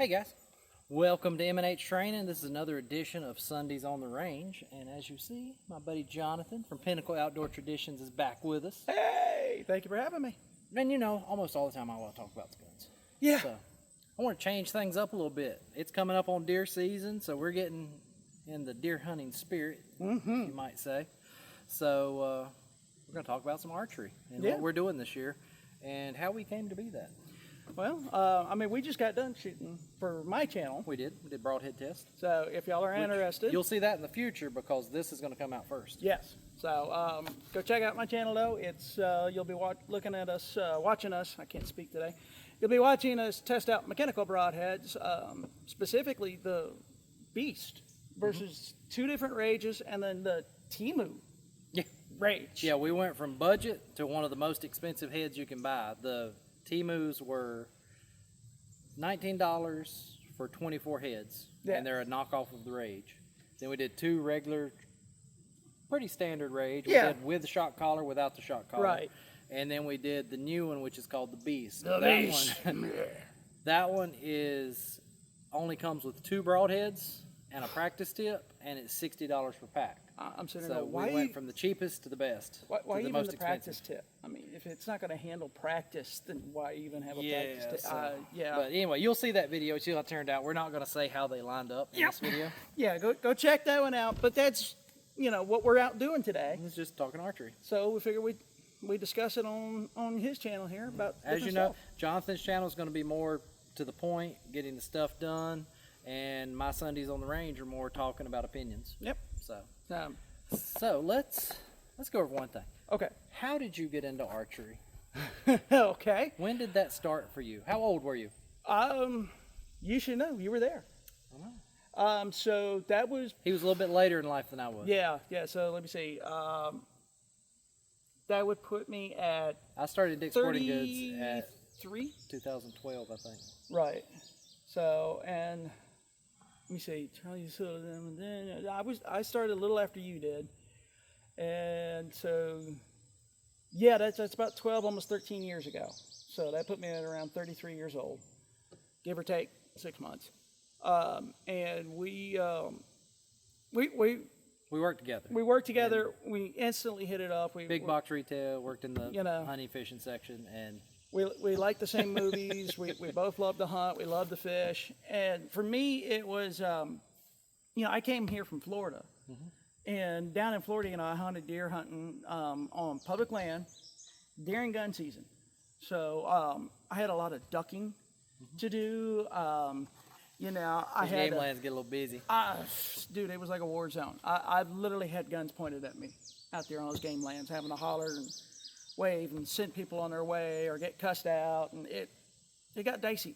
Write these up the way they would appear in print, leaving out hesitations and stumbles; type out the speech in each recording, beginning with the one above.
Hey guys, welcome to M&H Training. This is another edition of Sundays on the Range, and as you see, my buddy Jonathan from Pinnacle Outdoor Traditions is back with us. Hey, thank you for having me. And you know, almost all the time I want to talk about the guns. Yeah. So I want to change things up a little bit. It's coming up on deer season, so we're getting in the deer hunting spirit, you might say. So we're going to talk about some archery and what we're doing this year and how we came to be that. Well, we just got done shooting for my channel. We did broadhead test. So if y'all are interested, you'll see that in the future because this is going to come out first. Yes. So go check out my channel though. It's you'll be looking at us, watching us. I can't speak today. You'll be watching us test out mechanical broadheads, specifically the Beast versus two different rages, and then the Timu rage. Yeah, we went from budget to one of the most expensive heads you can buy. The Timus were $19 for 24 heads, and they're a knockoff of the Rage. Then we did two regular, pretty standard Rage. We did with the shock collar, without the shock collar. Right. And then we did the new one, which is called the Beast. The Beast. That one only comes with two broadheads and a practice tip, and it's $60 per pack. I'm saying, so we went from the cheapest to the best. Why to the even most the expensive. practice tip? I mean, if it's not going to handle practice, then why even have a practice tip? So, yeah. But anyway, you'll see that video. See how it turned out. We're not going to say how they lined up in this video. Yeah, go check that one out. But that's, what we're out doing today. It's just talking archery. So we figure we discuss it on his channel here about as you know, Jonathan's channel is going to be more to the point, getting the stuff done, and my Sundays on the Range are more talking about opinions. Yep. So let's go over one thing. Okay. How did you get into archery? Okay. When did that start for you? How old were you? You should know. You were there. I know. So that was. He was a little bit later in life than I was. Yeah. So let me see. That would put me at. I started Dick's Sporting Goods at 2012, I think. Right. So and let me see. Charlie, so then I started a little after you did, and so yeah, that's about 12, almost 13 years ago. So that put me at around 33 years old, give or take 6 months. And we worked together. We worked together. We instantly hit it off. Big box retail, worked in the hunting fishing section, and we like the same movies. We both love to hunt. We love to fish. And for me, it was, I came here from Florida. And down in Florida, I hunted deer hunting on public land during gun season. So I had a lot of ducking to do. I had game lands get a little busy. Dude, it was like a war zone. I literally had guns pointed at me out there on those game lands, having to holler and wave and send people on their way or get cussed out, and it got dicey.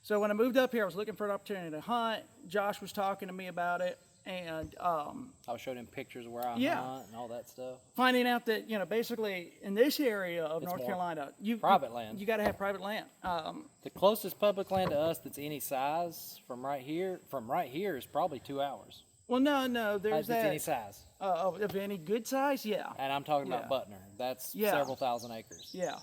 So when I moved up here, I was looking for an opportunity to hunt. Josh was talking to me about it, and I was showing him pictures of where I hunt and all that stuff. Finding out that basically in this area of North Carolina, private land. You got to have private land. The closest public land to us that's any size from right here is probably 2 hours. Well, no, there's that. Any size. Of any good size, yeah. And I'm talking about Butner. That's several thousand acres. Yeah.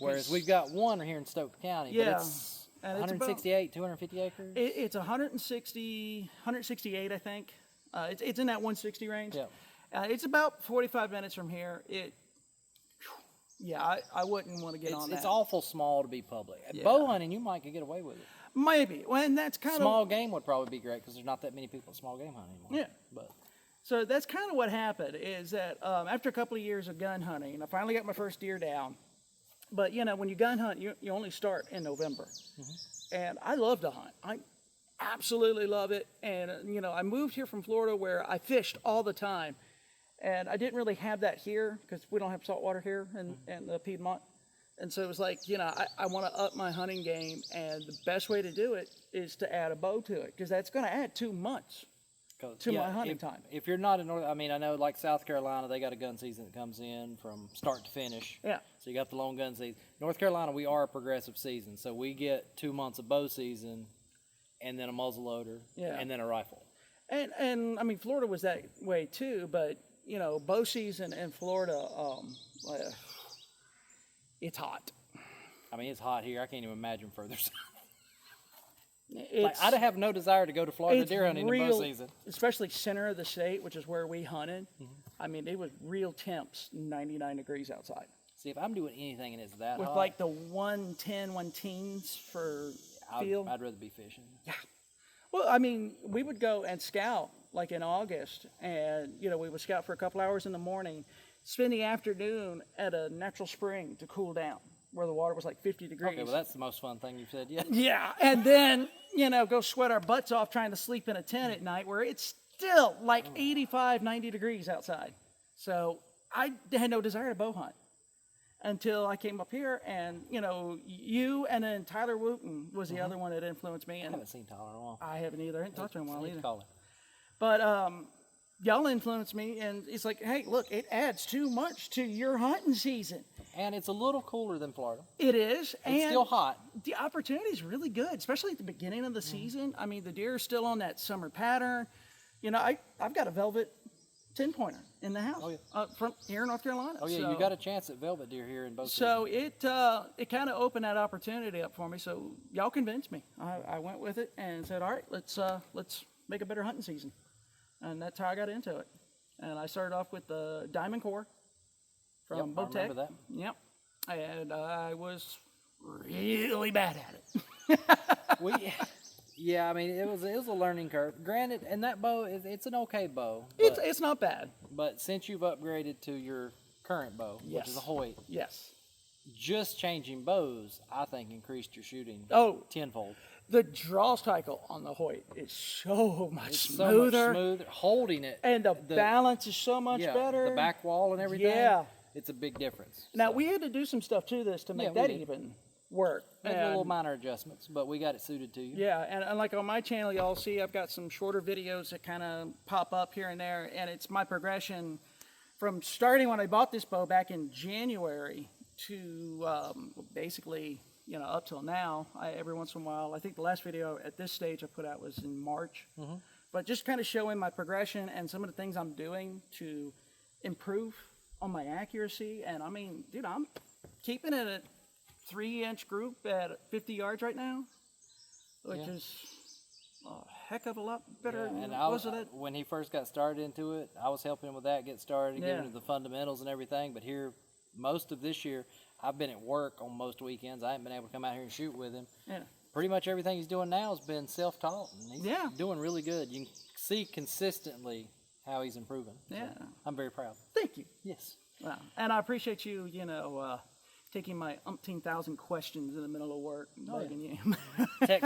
Whereas we've got one here in Stokes County, but it's 168, 250 acres. It's 168, I think. It's in that 160 range. Yeah. It's about 45 minutes from here. I wouldn't want to get on that. It's awful small to be public. Bow hunting, you might could get away with it. Maybe. Well, and that's kind small game would probably be great because there's not that many people small game hunting anymore. Yeah. But so that's kind of what happened is that after a couple of years of gun hunting, I finally got my first deer down. But, when you gun hunt, you only start in November. And I love to hunt. I absolutely love it. And, I moved here from Florida where I fished all the time. And I didn't really have that here because we don't have salt water here in the Piedmont. And so it was like, I want to up my hunting game. And the best way to do it is to add a bow to it because that's going to add 2 months to my hunting time. If you're not in North, I know like South Carolina, they got a gun season that comes in from start to finish. Yeah. So you got the long gun season. North Carolina, we are a progressive season. So we get 2 months of bow season and then a muzzleloader and then a rifle. And Florida was that way too, but bow season in Florida, it's hot. It's hot here. I can't even imagine further south. Like, I'd have no desire to go to Florida deer hunting in bow season. Especially center of the state, which is where we hunted. I mean, it was real temps, 99 degrees outside. See, if I'm doing anything and it's that With hot, like the 110s for field. I'd rather be fishing. Yeah. Well, I mean, we would go and scout like in August, and we would scout for a couple hours in the morning, spend the afternoon at a natural spring to cool down, where the water was like 50 degrees. Okay, well, that's the most fun thing you've said yet. Yeah, and then, go sweat our butts off trying to sleep in a tent at night where it's still like 85, 90 degrees outside. So I had no desire to bow hunt until I came up here, and, you and then Tyler Wooten was the other one that influenced me. I And haven't seen Tyler in a while. I haven't either. I haven't talked to him in a while either. Call him. But y'all influenced me, and it's like, hey, look, it adds too much to your hunting season. And it's a little cooler than Florida. It is. It's still hot. The opportunity is really good, especially at the beginning of the season. I mean, the deer are still on that summer pattern. I've got a velvet 10-pointer in the house from here in North Carolina. Oh, yeah, so, you got a chance at velvet deer here in both So seasons. it kind of opened that opportunity up for me. So y'all convinced me. I went with it and said, all right, let's make a better hunting season. And that's how I got into it. And I started off with the Diamond Core from Bowtech. I remember that. Yep. And I was really bad at it. Yeah, I mean, it was a learning curve. Granted, and that bow, it's an okay bow. It's not bad. But since you've upgraded to your current bow, which is a Hoyt, yes, just changing bows, I think, increased your shooting tenfold. The draw cycle on the Hoyt is so much smoother. So much smoother. Holding it. And the balance is so much better. The back wall and everything. Yeah. It's a big difference. Now, we had to do some stuff to this to make that even work. Make little minor adjustments, but we got it suited to you. Yeah, and like on my channel, y'all see I've got some shorter videos that kind of pop up here and there, and it's my progression from starting when I bought this bow back in January to basically, up till now. Every once in a while, I think the last video at this stage I put out was in March, but just kind of showing my progression and some of the things I'm doing to improve on my accuracy. And I mean, dude, I'm keeping it at 3-inch group at 50 yards right now, which is a heck of a lot better than was it? When he first got started into it, I was helping him with that, get started, getting into the fundamentals and everything. But here, most of this year, I've been at work on most weekends. I haven't been able to come out here and shoot with him. Yeah. Pretty much everything he's doing now has been self-taught, and he's doing really good. You can see consistently how he's improving. Yeah. So I'm very proud. Thank you. Yes. Wow. And I appreciate you, taking my umpteen thousand questions in the middle of work, bugging you. Get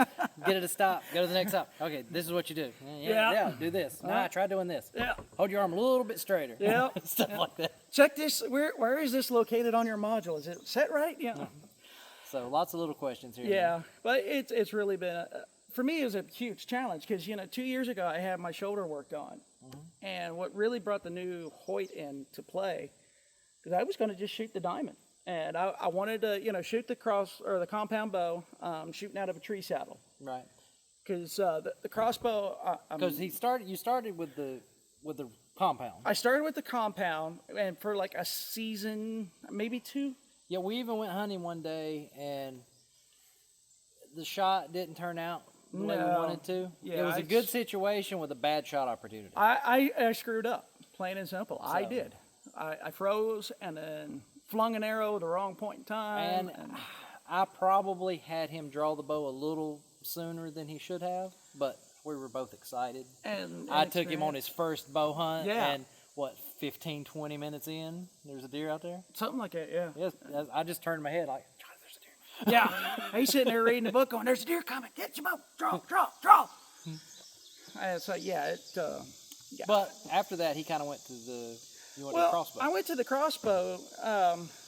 it to stop. Go to the next stop. Okay, this is what you do. Yeah, do this. Nah, try doing this. Yeah. Hold your arm a little bit straighter. Yeah. Stuff like that. Check this. Where is this located on your module? Is it set right? Yeah. So lots of little questions here. Yeah, but it's really been, for me, it was a huge challenge because, 2 years ago I had my shoulder worked on. And what really brought the new Hoyt into play, because I was going to just shoot the diamond. And I wanted to, shoot the compound bow, shooting out of a tree saddle. Right. Because the crossbow. Because you started with the compound. I started with the compound, and for like a season, maybe 2. Yeah, we even went hunting one day, and the shot didn't turn out the way we wanted to. Yeah, it was a good situation with a bad shot opportunity. I screwed up, plain and simple. I did. I froze and then flung an arrow at the wrong point in time. And I probably had him draw the bow a little sooner than he should have, but we were both excited. And I took him on his first bow hunt, and 15, 20 minutes in, there's a deer out there? Something like that, yeah. Yes, I just turned my head like, there's a deer. Yeah, he's sitting there reading the book going, there's a deer coming, get your bow, draw. So, But after that, he kind of went to the crossbow. I went to the crossbow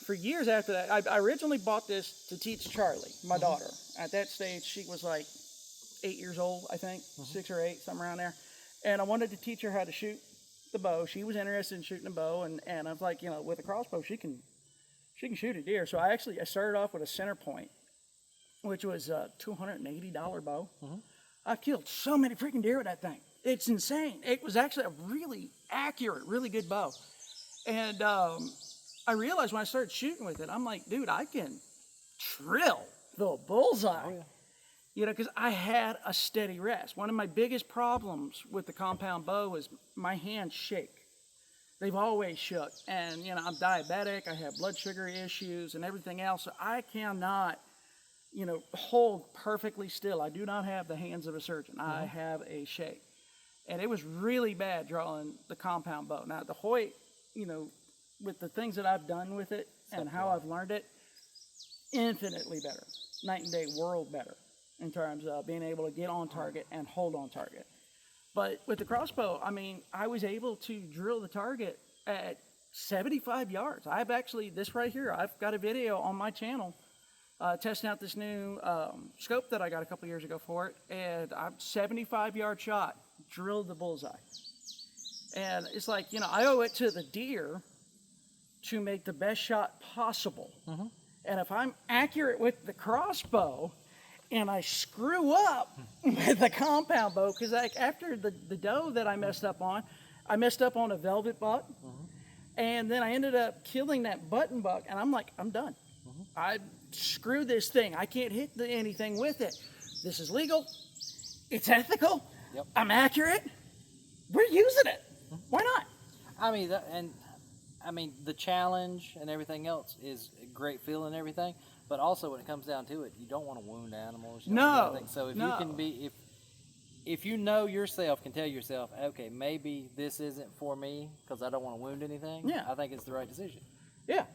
for years after that. I originally bought this to teach Charlie, my daughter. At that stage, she was like 8 years old, I think, 6 or 8, somewhere around there. And I wanted to teach her how to shoot the bow. She was interested in shooting a bow, and I was like, with a crossbow, she can shoot a deer. So I started off with a center point, which was a $280 bow. I killed so many freaking deer with that thing. It's insane. It was actually a really accurate, really good bow. And I realized when I started shooting with it, I'm like, dude, I can trill the bullseye. You know, because I had a steady rest. One of my biggest problems with the compound bow is my hands shake. They've always shook. And, you know, I'm diabetic, I have blood sugar issues and everything else. So I cannot, you know, hold perfectly still. I do not have the hands of a surgeon. I have a shake. And it was really bad drawing the compound bow. Now, the Hoyt, you know, with the things that I've done with it and how I've learned it, infinitely better. Night and day, world better in terms of being able to get on target and hold on target. But with the crossbow, I mean, I was able to drill the target at 75 yards. I've actually, this right here, I've got a video on my channel testing out this new scope that I got a couple years ago for it, and I'm 75-yard shot, drilled the bullseye. And it's like, you know, I owe it to the deer to make the best shot possible. And if I'm accurate with the crossbow, and I screw up with the compound bow, because like after the doe that I messed up on a velvet buck, and then I ended up killing that button buck, and I'm like, I'm done. I screwed this thing. I can't hit anything with it. This is legal. It's ethical. I'm accurate. We're using it. Why not? I mean, the challenge and everything else is a great feeling and everything. But also, when it comes down to it, you don't want to wound animals. No. So if you can be, if you know yourself, can tell yourself, okay, maybe this isn't for me because I don't want to wound anything. Yeah. I think it's the right decision. Yeah.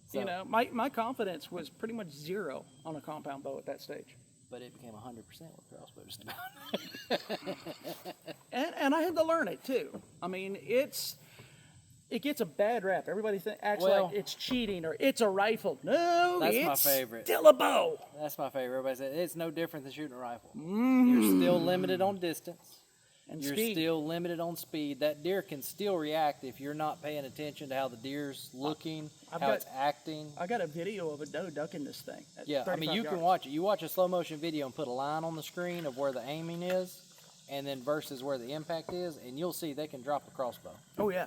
So, you know, my confidence was pretty much zero on a compound bow at that stage. But it became 100% with crossbow just about. And I had to learn it too. I mean, it gets a bad rap. Everybody acts like it's cheating or it's a rifle. No, that's it's my favorite. Still a bow. That's my favorite. Everybody says it's no different than shooting a rifle. You're still limited on distance. And you're speed. Still limited on speed. That deer can still react if you're not paying attention to how the deer's looking, it's acting. I got a video of a doe ducking this thing. Yeah, I mean, you can watch it. You watch a slow motion video and put a line on the screen of where the aiming is, and then versus where the impact is, and you'll see they can drop a crossbow. Oh, yeah.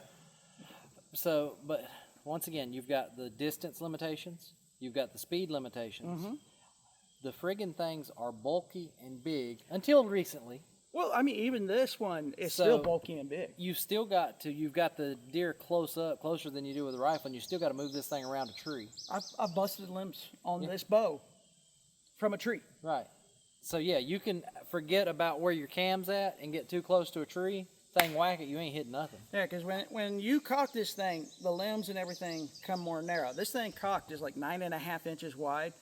So, but once again, you've got the distance limitations. You've got the speed limitations. The friggin' things are bulky and big until recently. Well, I mean, even this one is still bulky and big. You've got the deer closer than you do with a rifle, and you still got to move this thing around a tree. I've busted limbs on this bow from a tree. Right. So, yeah, you can forget about where your cam's at and get too close to a tree. Thing whack it, you ain't hitting nothing. Yeah, because when you cock this thing, the limbs and everything come more narrow. This thing cocked is like 9.5 inches wide.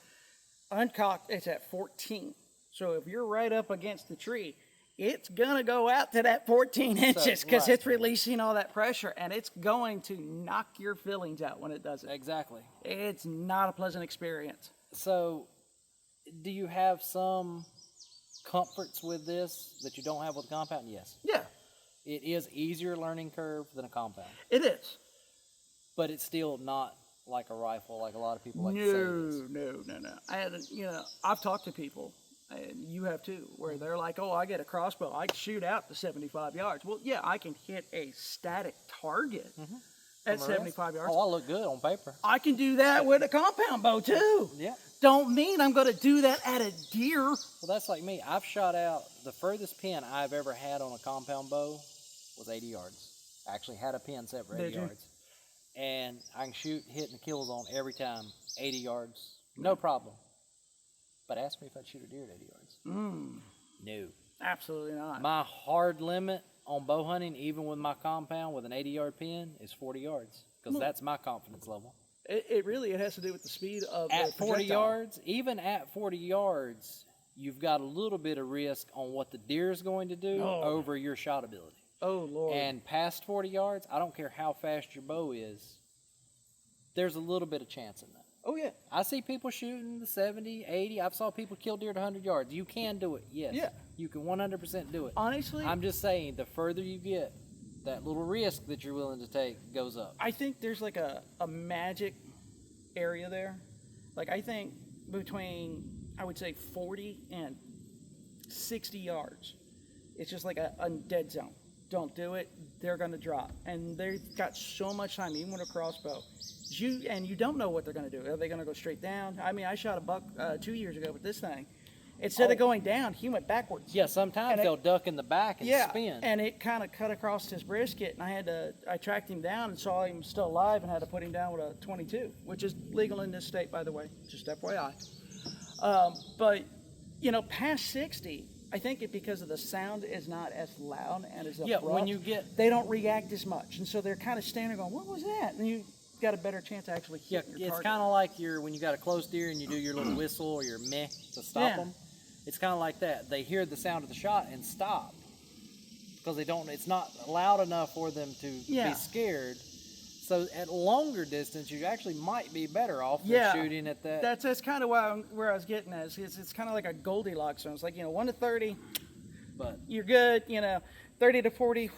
Uncocked, it's at 14. So if you're right up against the tree, it's gonna go out to that 14 inches because it's releasing all that pressure, and it's going to knock your fillings out when it does it. Exactly. It's not a pleasant experience. So, do you have some comforts with this that you don't have with a compound? Yes. Yeah. It is easier learning curve than a compound. It is. But it's still not like a rifle, like a lot of people like to say it is. No. I've talked to people, and you have too, where they're like, oh, I get a crossbow. I can shoot out to 75 yards. Well, yeah, I can hit a static target at 75 yards. Oh, I look good on paper. I can do that with a compound bow too. Yeah. Don't mean I'm going to do that at a deer. Well, that's like me. I've shot out, the furthest pin I've ever had on a compound bow was 80 yards. I actually had a pin set for 80 yards. And I can shoot, hit, and kill zone every time, 80 yards, no problem. But ask me if I'd shoot a deer at 80 yards. No. Absolutely not. My hard limit on bow hunting, even with my compound with an 80-yard pin, is 40 yards. Because that's my confidence level. It really has to do with the speed of at the 40 yards, even at 40 yards, you've got a little bit of risk on what the deer is going to do over your shot ability. Oh, Lord. And past 40 yards, I don't care how fast your bow is, there's a little bit of chance in that. Oh, yeah. I see people shooting the 70, 80. I've saw people kill deer at 100 yards. You can do it, yes. Yeah. You can 100% do it. Honestly, I'm just saying, the further you get, that little risk that you're willing to take goes up. I think there's like a magic area there. Like, I think between, I would say, 40 and 60 yards, it's just like a dead zone. Don't do it, they're going to drop. And they've got so much time, even with a crossbow. You don't know what they're going to do. Are they going to go straight down? I mean, I shot a buck 2 years ago with this thing, Instead of going down, he went backwards. Yeah, sometimes they'll duck in the back and spin. And it kind of cut across his brisket, and I tracked him down and saw him still alive and had to put him down with a 22, which is legal in this state, by the way, just FYI. But, you know, past 60, I think because of the sound is not as loud and as abrupt. Yeah, when you get... They don't react as much, and so they're kind of standing going, what was that? And you got a better chance of actually hitting your target. It's kind of like when you got a close deer and you do your little whistle or your meh to stop them. It's kind of like that. They hear the sound of the shot and stop because they don't. It's not loud enough for them to be scared. So at longer distance, you actually might be better off than shooting at that. That's kind of where I was getting at. It's kind of like a Goldilocks zone. It's like, you know, 1 to 30, but you're good. You know, 30 to 40,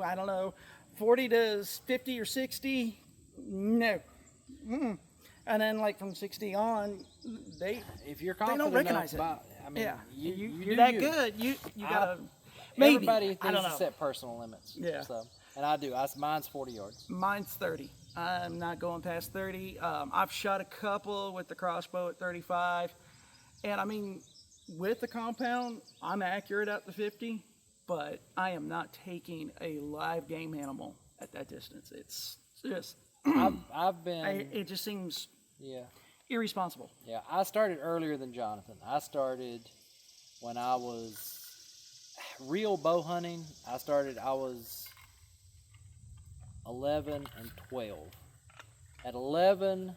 I don't know, 40 to 50 or 60, no. And then, like, from 60 on, if you're confident don't recognize enough it. I mean, you're that good. You gotta. Maybe everybody I don't needs know. to set personal limits. Yeah. So, and I do. Mine's 40 yards. Mine's 30. I'm not going past 30. I've shot a couple with the crossbow at 35, and I mean, with the compound, I'm accurate at the 50, but I am not taking a live game animal at that distance. It's just. I've been. It just seems. Yeah. Irresponsible. Yeah, I started earlier than Jonathan. I started when I was real bow hunting. I was 11 and 12. At 11,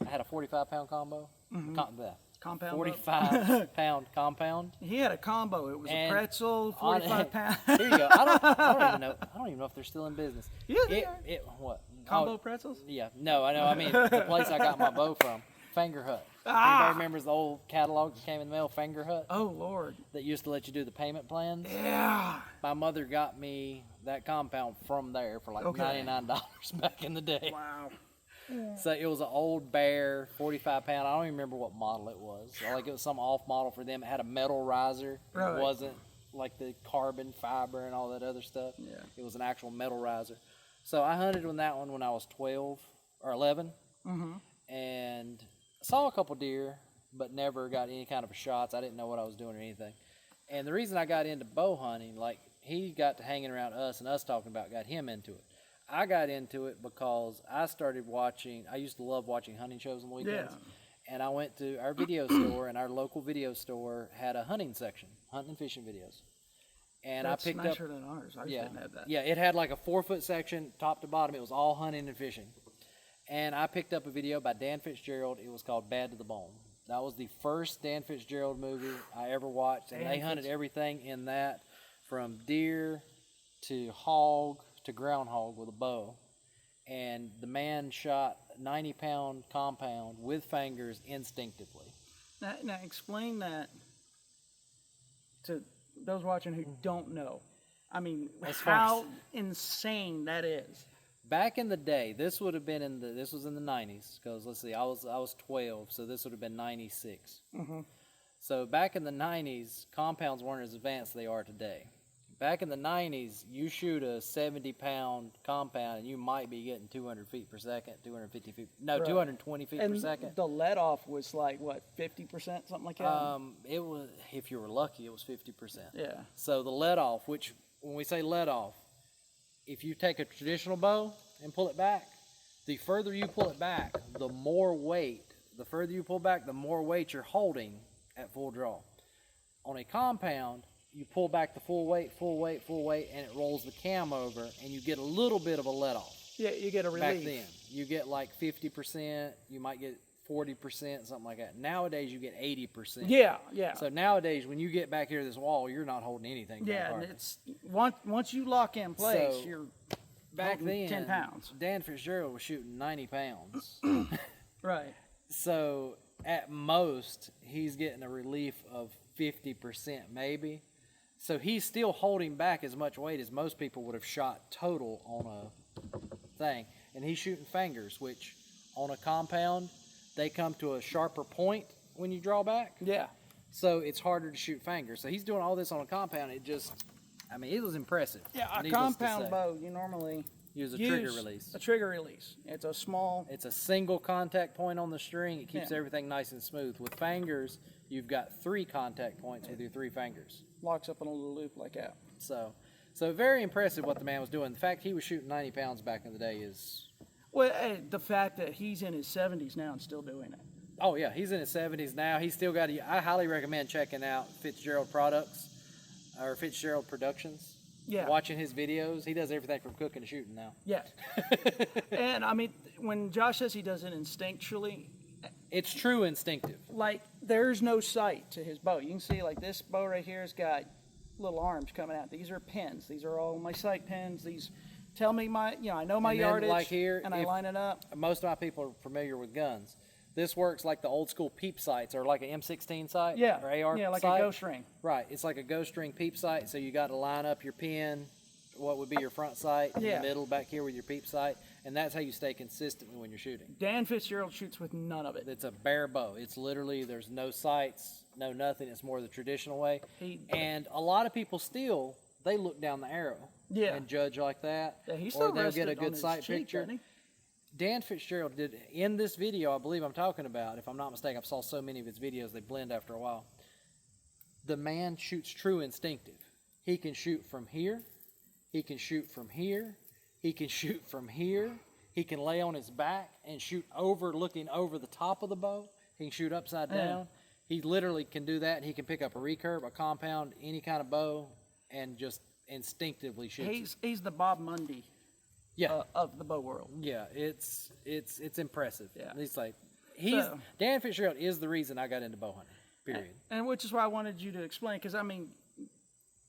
I had a 45-pound combo. Compound. 45-pound compound. He had a combo. It was a pretzel, 45 pounds. Here you go. I don't even know if they're still in business. Yeah, what? Combo pretzels? Yeah. No, I know. I mean, the place I got my bow from, Finger Hut. Anybody remembers the old catalog that came in the mail, Finger Hut? Oh, Lord. That used to let you do the payment plans? Yeah. My mother got me that compound from there for like $99 back in the day. Wow. So it was an old Bear, 45-pound. I don't even remember what model it was. Like it was some off model for them. It had a metal riser. Right. It wasn't like the carbon fiber and all that other stuff. Yeah. It was an actual metal riser. So I hunted on that one when I was 12 or 11. And saw a couple deer, but never got any kind of shots. I didn't know what I was doing or anything. And the reason I got into bow hunting, like he got to hanging around us and us talking about got him into it. I got into it because I started watching, I used to love watching hunting shows on the weekends. Yeah. And I went to our video store, and our local video store had a hunting section, hunting and fishing videos. And That's I picked nicer up, than ours. Ours didn't have that. Yeah, it had like a 4-foot section, top to bottom. It was all hunting and fishing. And I picked up a video by Dan Fitzgerald. It was called Bad to the Bone. That was the first Dan Fitzgerald movie I ever watched. And they hunted everything in that, from deer to hog to groundhog with a bow. And the man shot 90-pound compound with fingers instinctively. Now explain that to those watching who don't know. I mean, how insane that is. Back in the day, this would have been this was in the 90s, because let's see, I was 12, so this would have been 96. So back in the 90s, compounds weren't as advanced as they are today. Back in the 90s, you shoot a 70-pound compound, and you might be getting 200 feet per second, 250 feet, no, 220 feet per second. And the let-off was like, what, 50%, something like that? It was, if you were lucky, it was 50%. Yeah. So the let-off, which, when we say let-off, if you take a traditional bow and pull it back, the further you pull it back, the more weight, the further you pull back, the more weight you're holding at full draw. On a compound, you pull back the full weight, and it rolls the cam over, and you get a little bit of a let-off. Yeah, you get a relief. Back then, you get like 50%, you might get 40%, something like that. Nowadays, you get 80%. Yeah, yeah. So nowadays, when you get back here to this wall, you're not holding anything. Yeah, and it's once you lock in place, so, you're back then 10 pounds. Dan Fitzgerald was shooting 90 pounds. Right. So at most, he's getting a relief of 50% maybe. So he's still holding back as much weight as most people would have shot total on a thing. And he's shooting fingers, which on a compound, they come to a sharper point when you draw back. Yeah. So it's harder to shoot fingers. So he's doing all this on a compound. It just, I mean, it was impressive. Yeah, a compound bow, you normally use a trigger release. A trigger release. It's a small... It's a single contact point on the string. It keeps everything nice and smooth. With fingers, you've got 3 contact points with your 3 fingers. Locks up in a little loop like that. So very impressive what the man was doing. The fact he was shooting 90 pounds back in the day is... Well, the fact that he's in his 70s now and still doing it. Oh, yeah, he's in his 70s now. He's still got... I highly recommend checking out Fitzgerald Products, or Fitzgerald Productions. Yeah. Watching his videos. He does everything from cooking to shooting now. Yeah. And, I mean, when Josh says he does it instinctually... It's true instinctive. Like, there's no sight to his bow. You can see, like, this bow right here has got little arms coming out. These are pins. These are all my sight pins. These tell me I know my yardage, like here, and I line it up. Most of my people are familiar with guns. This works like the old school peep sights, or like an M16 sight, Yeah. or AR Yeah, like sight. a ghost ring. Right. It's like a ghost ring peep sight. So you got to line up your pin, what would be your front sight, in Yeah. the middle back here with your peep sight, and that's how you stay consistent when you're shooting. Dan Fitzgerald shoots with none of it. It's a bare bow. It's literally, there's no sights, no nothing. It's more the traditional way. And a lot of people still, they look down the arrow and judge like that. Yeah, he's or still they'll get a rested on good his sight cheek, picture. doesn't he? Dan Fitzgerald did, in this video I believe I'm talking about, if I'm not mistaken, I saw so many of his videos, they blend after a while. The man shoots true instinctive. He can shoot from here. He can shoot from here. He can shoot from here. He can lay on his back and shoot over, looking over the top of the bow. He can shoot upside down. He literally can do that. He can pick up a recurve, a compound, any kind of bow, and just instinctively shoot. He's the Bob Mundy of the bow world. Yeah, it's impressive. Yeah. It's like Dan Fitzgerald is the reason I got into bow hunting. Period. And which is why I wanted you to explain, because I mean,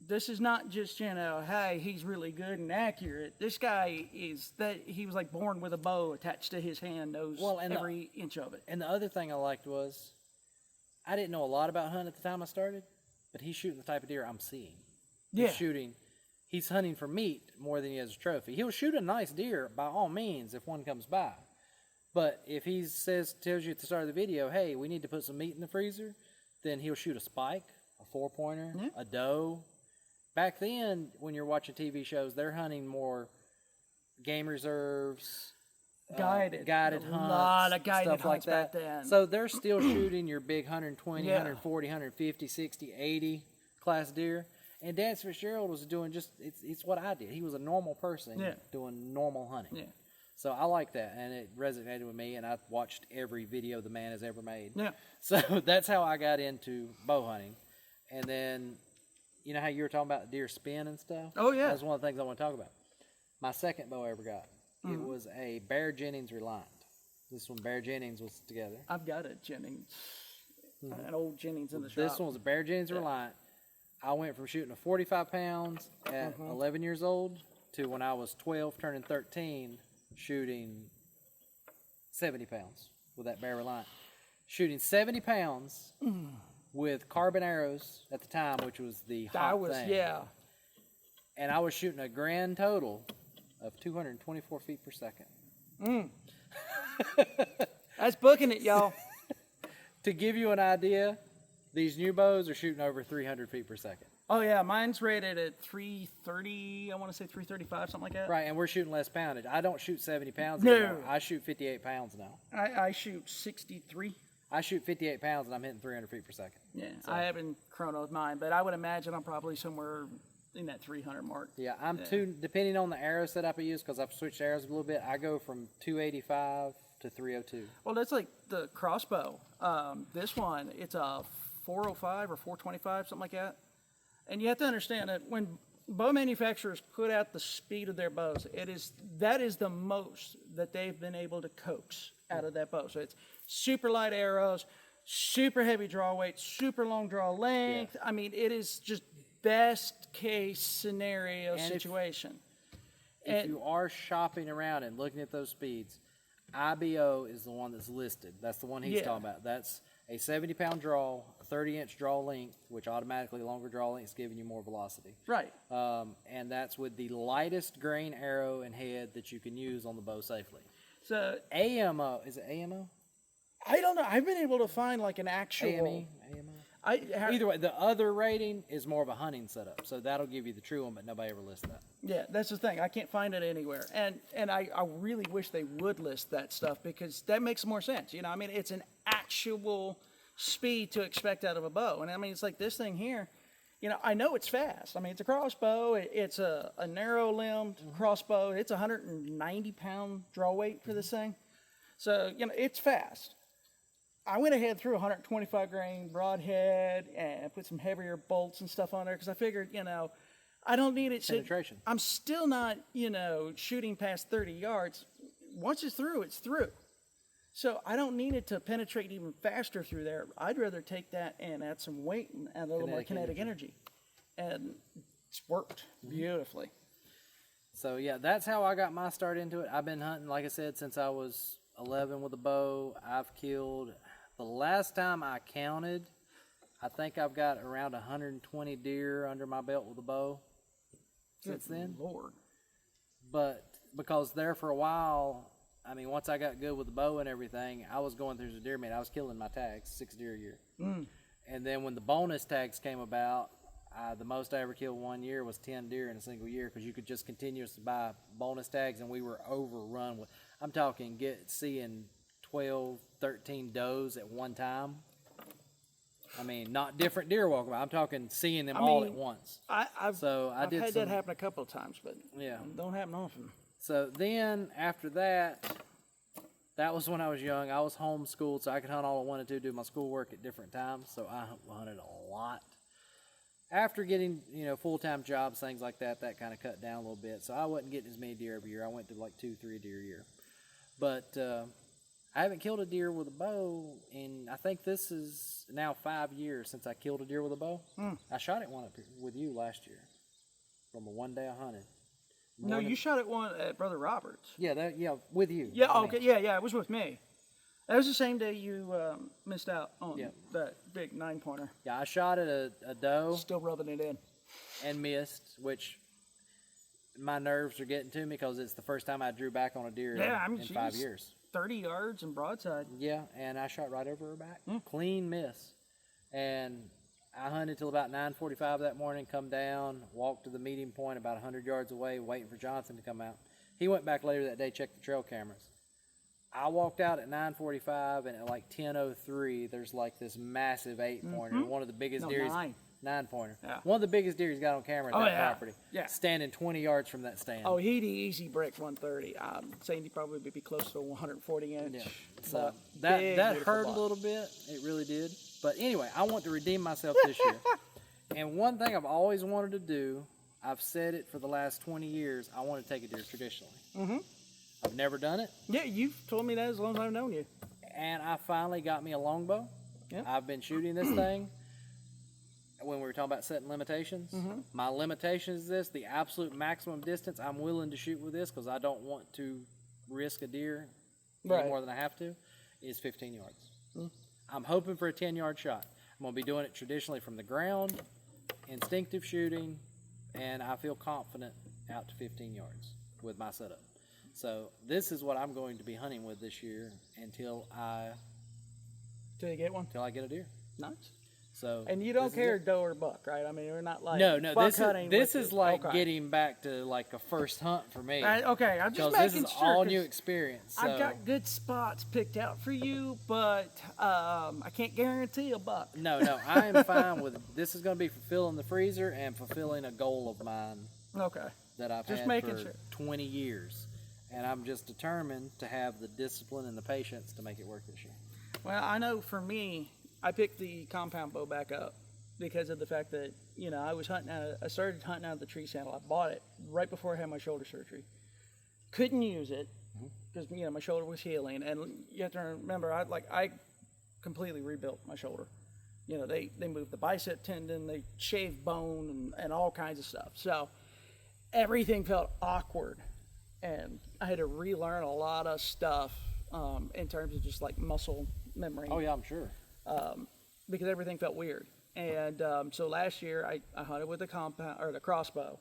this is not just, hey, he's really good and accurate. This guy he was like born with a bow attached to his hand, knows every inch of it. And the other thing I liked was, I didn't know a lot about hunting at the time I started, but he's shooting the type of deer I'm seeing. Yeah. He's hunting for meat more than he has a trophy. He'll shoot a nice deer by all means if one comes by. But if he tells you at the start of the video, hey, we need to put some meat in the freezer, then he'll shoot a spike, a 4-pointer, a doe. Back then, when you're watching TV shows, they're hunting more game reserves, guided hunts, a lot of guided stuff hunts like that. back then. So they're still shooting your big 120, 140, 150, 60, 80 class deer. And Dan Fitzgerald was doing it's what I did. He was a normal person doing normal hunting. Yeah. So I like that, and it resonated with me, and I watched every video the man has ever made. Yeah. So that's how I got into bow hunting. And then, you know how you were talking about deer spin and stuff? Oh, yeah. That's one of the things I want to talk about. My second bow I ever got, it was a Bear Jennings Reliant. This one, Bear Jennings was together. I've got a Jennings, an old Jennings in the shop. This one was a Bear Jennings Reliant. I went from shooting a 45 pounds at 11 years old to when I was 12, turning 13, shooting 70 pounds with that Bear Reliant. Shooting 70 pounds with carbon arrows at the time, which was the hot thing. Yeah. And I was shooting a grand total of 224 feet per second. That's booking it, y'all. To give you an idea, these new bows are shooting over 300 feet per second. Oh, yeah. Mine's rated at 330, I want to say 335, something like that. Right, and we're shooting less poundage. I don't shoot 70 pounds anymore. I shoot 58 pounds now. I shoot 63. I shoot 58 pounds, and I'm hitting 300 feet per second. Yeah, so. I haven't chronoed mine, but I would imagine I'm probably somewhere in that 300 mark. Yeah, depending on the arrow setup I use, because I've switched arrows a little bit, I go from 285 to 302. Well, that's like the crossbow. This one, it's a 405 or 425, something like that. And you have to understand that when bow manufacturers put out the speed of their bows, that is the most that they've been able to coax out of that bow. So it's super light arrows, super heavy draw weight, super long draw length. Yeah. I mean, it is just best case scenario situation. If you are shopping around and looking at those speeds, IBO is the one that's listed. That's the one he's talking about. That's a 70-pound draw, a 30-inch draw length, which automatically longer draw length is giving you more velocity. Right. And that's with the lightest grain arrow and head that you can use on the bow safely. So AMO, is it AMO? I don't know. I've been able to find like an actual AMO. Either way, the other rating is more of a hunting setup, so that'll give you the true one, but nobody ever lists that. Yeah, that's the thing. I can't find it anywhere, and I really wish they would list that stuff because that makes more sense. You know, I mean, it's an actual speed to expect out of a bow. And I mean, it's like this thing here, you know, I know it's fast. I mean, it's a crossbow. It's a narrow-limbed crossbow. It's 190-pound draw weight for this thing. So, you know, it's fast. I went ahead through 125 grain broadhead and put some heavier bolts and stuff on there because I figured, you know, I don't need it. Penetration. I'm still not, you know, shooting past 30 yards. Once it's through, it's through. So I don't need it to penetrate even faster through there. I'd rather take that and add some weight and add a little more kinetic energy. And it's worked beautifully. So yeah, that's how I got my start into it. I've been hunting, like I said, since I was 11 with a bow. I've killed, the last time I counted, I think I've got around 120 deer under my belt with a bow since then. Lord. But because there for a while, I mean, once I got good with the bow and everything, I was going through the deer meat. I was killing my tags, 6 deer a year. And then when the bonus tags came about, the most I ever killed one year was 10 deer in a single year because you could just continuously buy bonus tags, and we were overrun with, I'm talking seeing 12, 13 does at one time. I mean, not different deer walking by. I'm talking seeing them all at once. I've had that happen a couple of times, but yeah, it don't happen often. So then after that, that was when I was young. I was homeschooled, so I could hunt all I wanted to, do my schoolwork at different times. So I hunted a lot. After getting, you know, full-time jobs, things like that, that kind of cut down a little bit. So I wasn't getting as many deer every year. I went to like 2-3 deer a year. But I haven't killed a deer with a bow in, I think this is now 5 years since I killed a deer with a bow. I shot at one up here with you last year from a one day I hunted. No, you shot at one at Brother Roberts. Yeah, with you. Yeah, okay, yeah, it was with me. That was the same day you missed out on that big 9-pointer. Yeah, I shot at a doe. Still rubbing it in. And missed, which my nerves are getting to me because it's the first time I drew back on a deer in 5 years. 30 yards and broadside. Yeah, and I shot right over her back. Clean miss. And I hunted till about 9:45 that morning, come down, walked to the meeting point about 100 yards away, waiting for Johnson to come out. He went back later that day, checked the trail cameras. I walked out at 9:45, and at like 10:03, there's like this massive 8-pointer, one of the biggest deer. 9-pointer. Yeah. One of the biggest deer he's got on camera at that property. Yeah. Standing 20 yards from that stand. Oh, he'd easy break 130. I'm saying he'd probably be close to a 140 inch. Yeah. So that hurt a little bit. It really did. But anyway, I want to redeem myself this year. And one thing I've always wanted to do, I've said it for the last 20 years, I want to take a deer traditionally. I've never done it. Yeah, you've told me that as long as I've known you. And I finally got me a longbow. Yep. I've been shooting this thing. When we were talking about setting limitations, my limitation is this: the absolute maximum distance I'm willing to shoot with this, because I don't want to risk a deer any more than I have to, is 15 yards. I'm hoping for a 10-yard shot. I'm going to be doing it traditionally from the ground, instinctive shooting, and I feel confident out to 15 yards with my setup. So this is what I'm going to be hunting with this year until you get one? Until I get a deer. Nice. So, and you don't care doe or buck, right? I mean, we're not like no. This is like okay. getting back to like a first hunt for me. Okay, I'm just making sure. This is all new experience. So. I've got good spots picked out for you, but I can't guarantee a buck. No, I am fine with it. This is going to be fulfilling the freezer and fulfilling a goal of mine. Okay. That I've just had for 20 years, and I'm just determined to have the discipline and the patience to make it work this year. Well, I know for me, I picked the compound bow back up because of the fact that, you know, I started hunting out of the tree saddle. I bought it right before I had my shoulder surgery. Couldn't use it because, you know, my shoulder was healing. And you have to remember, I completely rebuilt my shoulder. You know, they moved the bicep tendon, they shaved bone and all kinds of stuff. So everything felt awkward. And I had to relearn a lot of stuff in terms of just like muscle memory. Oh, yeah, I'm sure. Because everything felt weird. And so last year I hunted with the crossbow.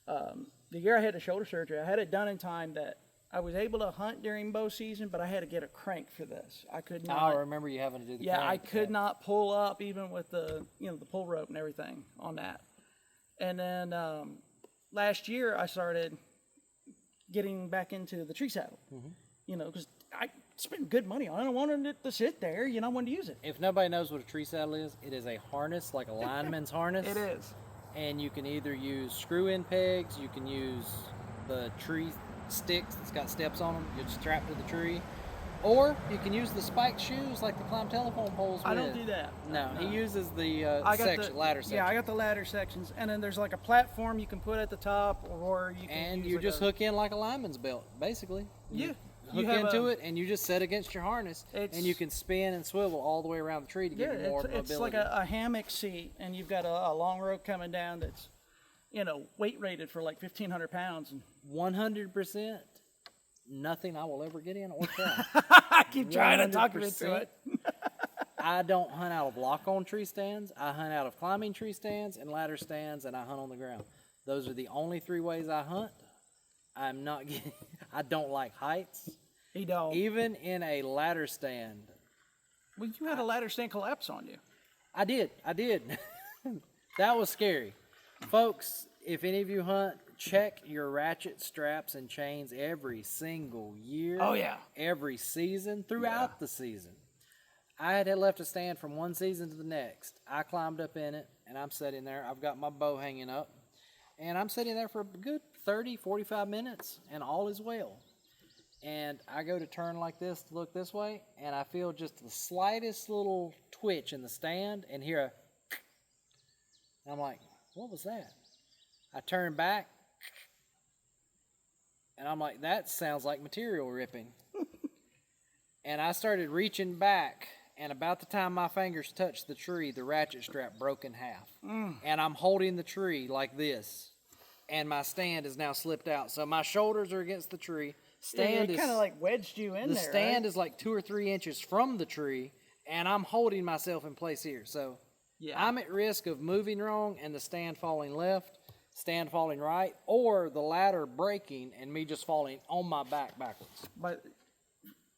The year I had the shoulder surgery, I had it done in time that I was able to hunt during bow season, but I had to get a crank for this. I could not. I remember you having to do the crank. Yeah, I could not pull up even with the pull rope and everything on that. And then last year I started getting back into the tree saddle. you know, because I spent good money on it. I wanted it to sit there, you know, I wanted to use it. If nobody knows what a tree saddle is, it is a harness, like a lineman's harness. It is. And you can either use screw-in pegs, you can use the tree sticks that's got steps on them, you strap to the tree, or you can use the spiked shoes like the climb telephone poles I with. don't do that. No, he uses the ladder section. Yeah, I got the ladder sections, and then there's like a platform you can put at the top, or you can and use you like just hook in like a lineman's belt, basically. Yeah. Hook into it, and you just set against your harness, and you can spin and swivel all the way around the tree to give you more mobility. It's like a hammock seat, and you've got a long rope coming down that's, you know, weight rated for like 1,500 pounds. And 100%, nothing I will ever get in or try. I keep trying to talk you into it. I don't hunt out of lock-on tree stands. I hunt out of climbing tree stands and ladder stands, and I hunt on the ground. Those are the only 3 ways I hunt. I'm not getting. I don't like heights. He don't. Even in a ladder stand. Well, you had a ladder stand collapse on you. I did. That was scary. Folks, if any of you hunt, check your ratchet straps and chains every single year. Oh, yeah. Every season, throughout the season. I had left a stand from one season to the next. I climbed up in it, and I'm sitting there. I've got my bow hanging up, and I'm sitting there for a good 30, 45 minutes, and all is well. And I go to turn like this to look this way, and I feel just the slightest little twitch in the stand, and hear a... I'm like, what was that? I turn back, and I'm like, that sounds like material ripping. And I started reaching back, and about the time my fingers touched the tree, the ratchet strap broke in half. And I'm holding the tree like this, and my stand is now slipped out. So my shoulders are against the tree. Stand it kind of like wedged you in there. The stand right? is like 2 or 3 inches from the tree, and I'm holding myself in place here. So I'm at risk of moving wrong and the stand falling left, stand falling right, or the ladder breaking and me just falling on my back backwards. But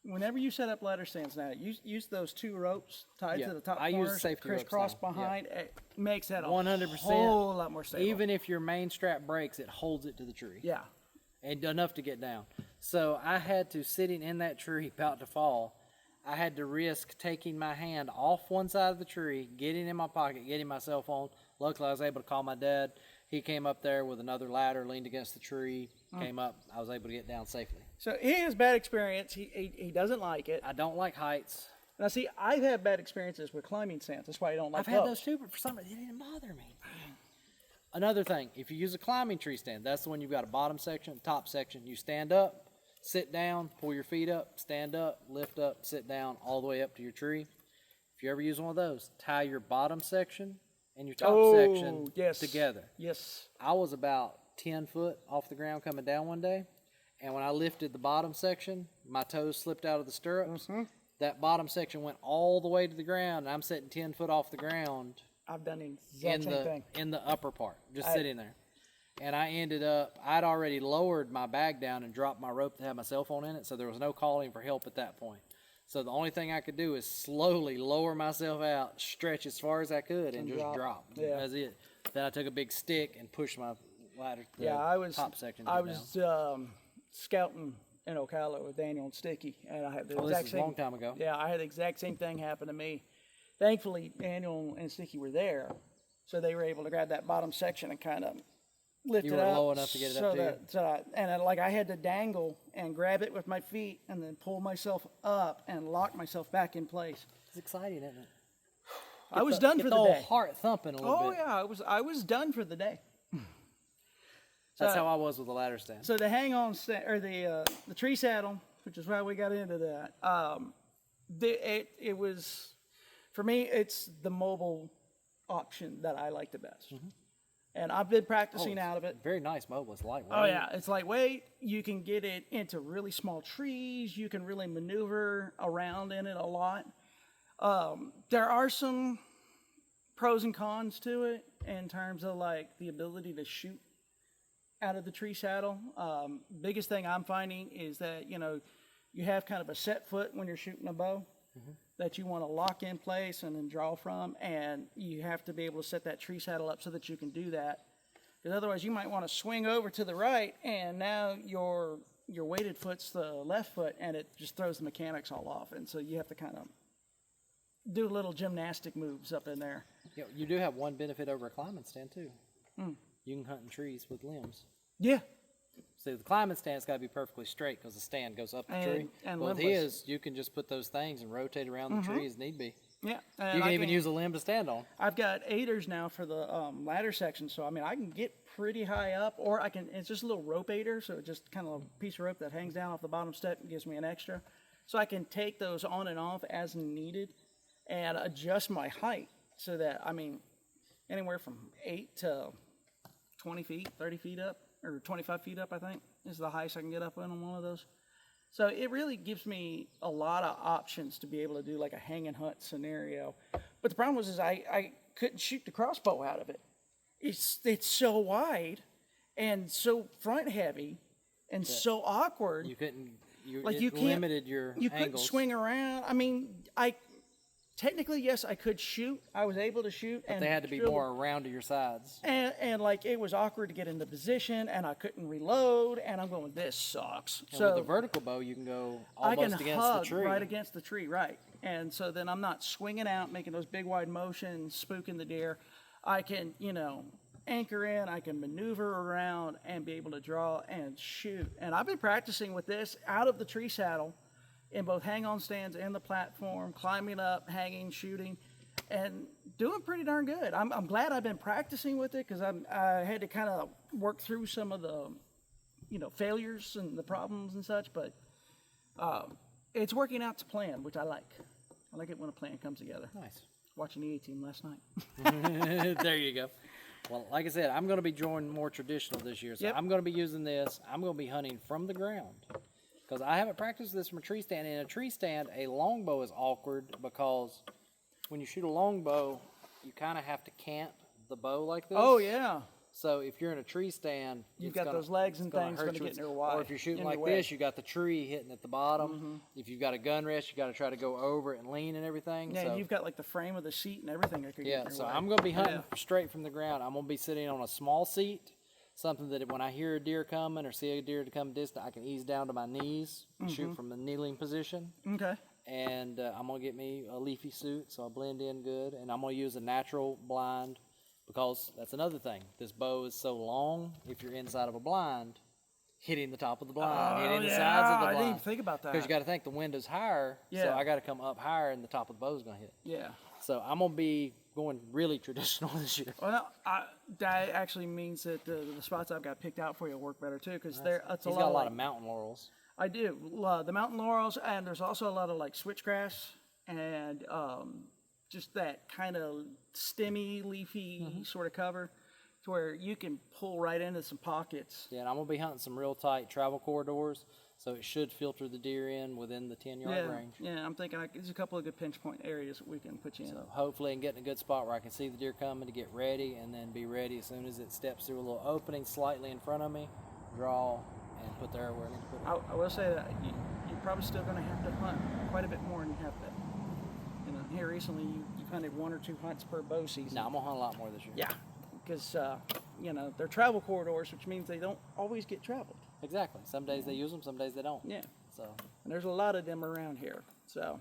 whenever you set up ladder stands now, use those 2 ropes tied to the top I corners, use safety ropes crisscross now. behind. It makes that a 100%. whole lot more stable. Even if your main strap breaks, it holds it to the tree. Yeah. And enough to get down. So I had to, sitting in that tree about to fall, I had to risk taking my hand off one side of the tree, getting in my pocket, getting my cell phone. Luckily, I was able to call my dad. He came up there with another ladder, leaned against the tree, came up. I was able to get down safely. So he has bad experience. He doesn't like it. I don't like heights. Now, see, I've had bad experiences with climbing stands. That's why I don't like I've had those too, but for some reason, it didn't bother me. Another thing, if you use a climbing tree stand, that's the one you've got a bottom section, top section. You stand up, sit down, pull your feet up, stand up, lift up, sit down, all the way up to your tree. If you ever use one of those, tie your bottom section and your top section together. Yes. I was about 10 foot off the ground coming down one day, and when I lifted the bottom section, my toes slipped out of the stirrups. That bottom section went all the way to the ground, and I'm sitting 10 foot off the ground. I've done the exact same thing. In the upper part, just sitting there. And I ended up, I'd already lowered my bag down and dropped my rope that had my cell phone in it, so there was no calling for help at that point. So the only thing I could do is slowly lower myself out, stretch as far as I could, and just drop. Yeah. That's it. Then I took a big stick and pushed my ladder to I the was, top section. I was scouting in Ocala with Daniel and Sticky, and I had the exact same. A long time ago. Yeah, I had the exact same thing happen to me. Thankfully, Daniel and Sticky were there, so they were able to grab that bottom section and kind of lift it up. You were low enough to get it up to you? I had to dangle and grab it with my feet and then pull myself up and lock myself back in place. It's exciting, isn't it? I was done for the day. Get the whole heart thumping a little bit. Oh yeah, I was done for the day. That's how I was with the ladder stand. So the hang-on or the tree saddle, which is why we got into that. It was, for me, it's the mobile option that I like the best. And I've been practicing out of it. Very nice mobile. It's lightweight. Oh yeah, it's lightweight. You can get it into really small trees. You can really maneuver around in it a lot. There are some pros and cons to it in terms of like the ability to shoot out of the tree saddle. Biggest thing I'm finding is that, you know, you have kind of a set foot when you're shooting a bow that you want to lock in place and then draw from, and you have to be able to set that tree saddle up so that you can do that. Because otherwise you might want to swing over to the right, and now your your weighted foot's the left foot, and it just throws the mechanics all off. And so you have to kind of do little gymnastic moves up in there. You do have one benefit over a climbing stand too. You can hunt in trees with limbs. Yeah. See, the climbing stand's got to be perfectly straight because the stand goes up the tree. And with limbless. his, you can just put those things and rotate around the tree as need be. Yeah. You can even use a limb to stand on. I've got aiders now for the ladder section, so I mean I can get pretty high up, or I can. It's just a little rope aider, so it's just kind of a piece of rope that hangs down off the bottom step and gives me an extra, so I can take those on and off as needed, and adjust my height so that I mean anywhere from 8 to 20 feet, 30 feet up, or 25 feet up, I think is the highest I can get up on one of those. So it really gives me a lot of options to be able to do like a hang and hunt scenario. But the problem was I couldn't shoot the crossbow out of it. It's so wide and so front heavy and so awkward. You couldn't. You can't, limited your you angles. couldn't swing around. I mean, technically, yes, I could shoot. I was able to shoot. But they had to be more around to your sides. And like it was awkward to get into position, and I couldn't reload, and I'm going, this sucks. And so with the vertical bow, you can go I almost can against hug the tree. right against the tree, right. And so then I'm not swinging out, making those big wide motions, spooking the deer. I can, anchor in, I can maneuver around and be able to draw and shoot. And I've been practicing with this out of the tree saddle in both hang-on stands and the platform, climbing up, hanging, shooting, and doing pretty darn good. I'm glad I've been practicing with it because I had to kind of work through some of the, failures and the problems and such, but it's working out to plan, which I like. I like it when a plan comes together. Nice. Watching the A-Team last night. There you go. Well, like I said, I'm going to be joining more traditional this year, so I'm going to be using this. I'm going to be hunting from the ground. Because I haven't practiced this from a tree stand. In a tree stand, a longbow is awkward because when you shoot a longbow, you kind of have to cant the bow like this. Oh, yeah. So if you're in a tree stand, You've got those legs and things going to get in your way. Or if you're shooting like this, you got the tree hitting at the bottom. If you've got a gun rest, you got to try to go over it and lean and everything. Yeah, so, and you've got like the frame of the seat and everything that could get in your so way. I'm going to be hunting straight from the ground. I'm going to be sitting on a small seat, something that when I hear a deer coming or see a deer to come distant, I can ease down to my knees and shoot from a kneeling position. Okay. And I'm going to get me a leafy suit so I blend in good. And I'm going to use a natural blind because that's another thing. This bow is so long, if you're inside of a blind, hitting the top of the blind, hitting the sides of the blind. I didn't even think about that. Because you got to think the window's higher, so I got to come up higher and the top of the bow's going to hit. Yeah. So I'm going to be going really traditional this year. Well, that actually means that the spots I've got picked out for you will work better too, because it's He's got a lot of mountain laurels. I do. The mountain laurels, and there's also a lot of like switchgrass and just that kind of stemmy, leafy sort of cover to where you can pull right into some pockets. Yeah, and I'm going to be hunting some real tight travel corridors, so it should filter the deer in within the 10-yard range. Yeah, I'm thinking there's a couple of good pinch point areas that we can put you in. So hopefully I can get in a good spot where I can see the deer coming to get ready, and then be ready as soon as it steps through a little opening slightly in front of me, draw, and put there where I need to put it. I will say that you're probably still going to have to hunt quite a bit more than you have been. Here recently, you've hunted 1 or 2 hunts per bow season. No, I'm going to hunt a lot more this year. Yeah, because, they're travel corridors, which means they don't always get traveled. Exactly. Some days they use them, some days they don't. Yeah. So. And there's a lot of them around here. So,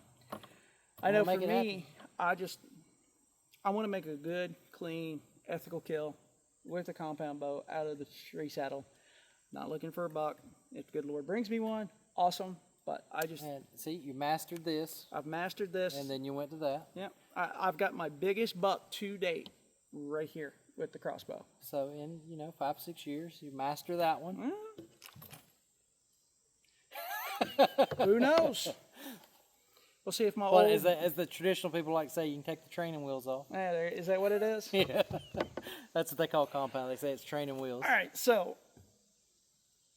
I know for me, I want to make a good, clean, ethical kill with a compound bow out of the tree saddle. Not looking for a buck. If the good Lord brings me one, awesome. But And see, you mastered this. I've mastered this. And then you went to that. Yeah. I've got my biggest buck to date right here with the crossbow. So in, 5-6 years, you master that one. Who knows? We'll see if my old... as the traditional people like to say, you can take the training wheels off. Is that what it is? Yeah. That's what they call compound. They say it's training wheels. All right, so,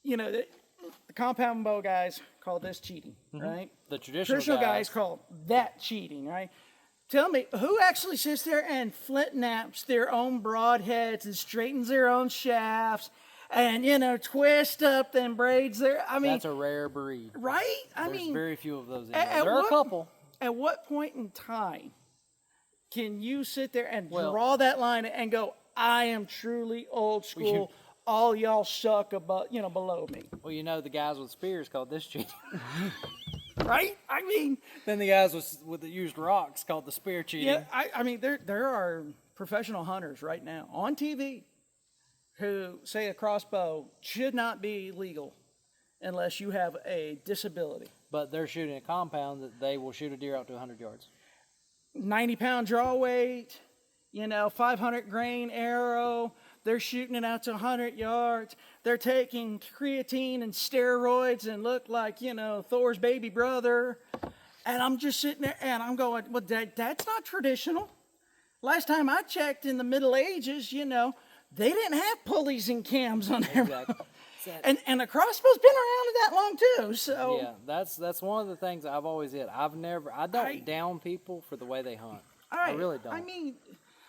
the compound bow guys call this cheating, right? The traditional guys call that cheating, right? Tell me, who actually sits there and flint knaps their own broadheads and straightens their own shafts and, twist up them braids there? I mean... That's a rare breed. Right? There's very few of those in there. There are a couple. At what point in time can you sit there and draw that line and go, I am truly old school, all y'all suck above, below me. Well, the guys with spears called this cheating. Right? I mean, Then the guys with the used rocks called the spear cheating. yeah, I mean, there are professional hunters right now on TV who say a crossbow should not be legal unless you have a disability. But they're shooting a compound that they will shoot a deer out to 100 yards. 90-pound draw weight, 500 grain arrow. They're shooting it out to 100 yards. They're taking creatine and steroids and look like, Thor's baby brother. And I'm just sitting there and I'm going, well, that's not traditional. Last time I checked in the Middle Ages, they didn't have pulleys and cams on their Exactly. and the crossbow's been around that long too. So Yeah, that's one of the things I've always hit. I don't down people for the way they hunt. I really don't. I mean,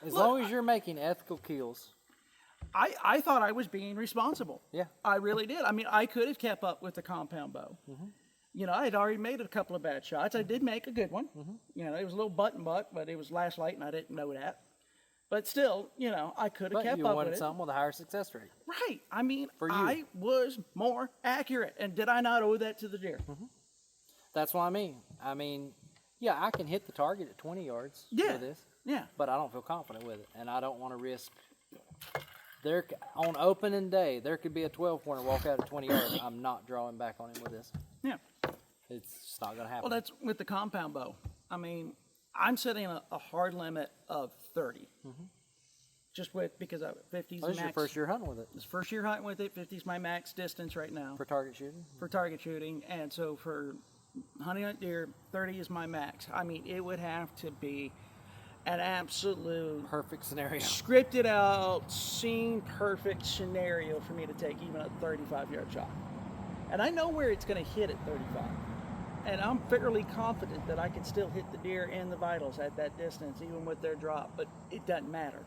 as long as you're making ethical kills. I thought I was being responsible. Yeah. I really did. I mean, I could have kept up with the compound bow. Mm-hmm. I had already made a couple of bad shots. I did make a good one. Mm-hmm. It was a little button buck, but it was last light and I didn't know that. But still, I could have kept up with it. But you wanted something with a higher success rate. Right. I mean, For you. I was more accurate. And did I not owe that to the deer? Mm-hmm. That's what I mean. I mean, yeah, I can hit the target at 20 yards with this. Yeah. But I don't feel confident with it. And I don't want to risk... on opening day, there could be a 12-pointer walk out at 20 yards. I'm not drawing back on him with this. Yeah. It's just not going to happen. Well, that's with the compound bow. I mean, I'm setting a hard limit of 30. Mm-hmm. Just because 50's This is your first year hunting with it. It's first year hunting with it. 50's my max distance right now. For target shooting? For target shooting. And so for hunting on deer, 30 is my max. I mean, it would have to be an absolute perfect scenario. Scripted out, scene perfect scenario for me to take even a 35-yard shot. And I know where it's going to hit at 35. And I'm fairly confident that I can still hit the deer in the vitals at that distance, even with their drop. But it doesn't matter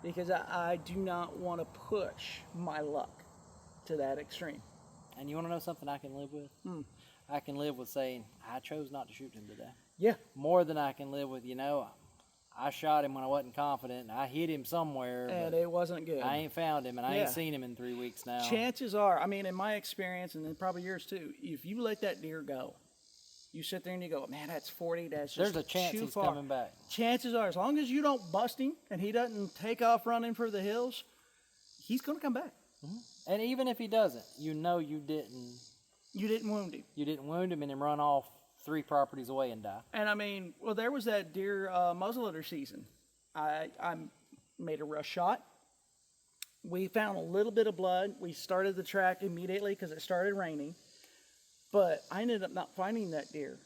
because I do not want to push my luck to that extreme. And you want to know something I can live with? I can live with saying, I chose not to shoot him today. Yeah. More than I can live with, I shot him when I wasn't confident, and I hit him somewhere. And it wasn't good. I ain't found him, and I ain't seen him in 3 weeks now. Chances are, I mean, in my experience, and then probably yours too, if you let that deer go, you sit there and you go, man, that's 40, that's just There's a chance too he's far. coming back. Chances are, as long as you don't bust him and he doesn't take off running for the hills, he's going to come back. Mm-hmm. And even if he doesn't, you didn't. You didn't wound him. You didn't wound him and then run off 3 properties away and die. And I mean, well, there was that deer muzzleloader season. I made a rush shot. We found a little bit of blood. We started the track immediately because it started raining. But I ended up not finding that deer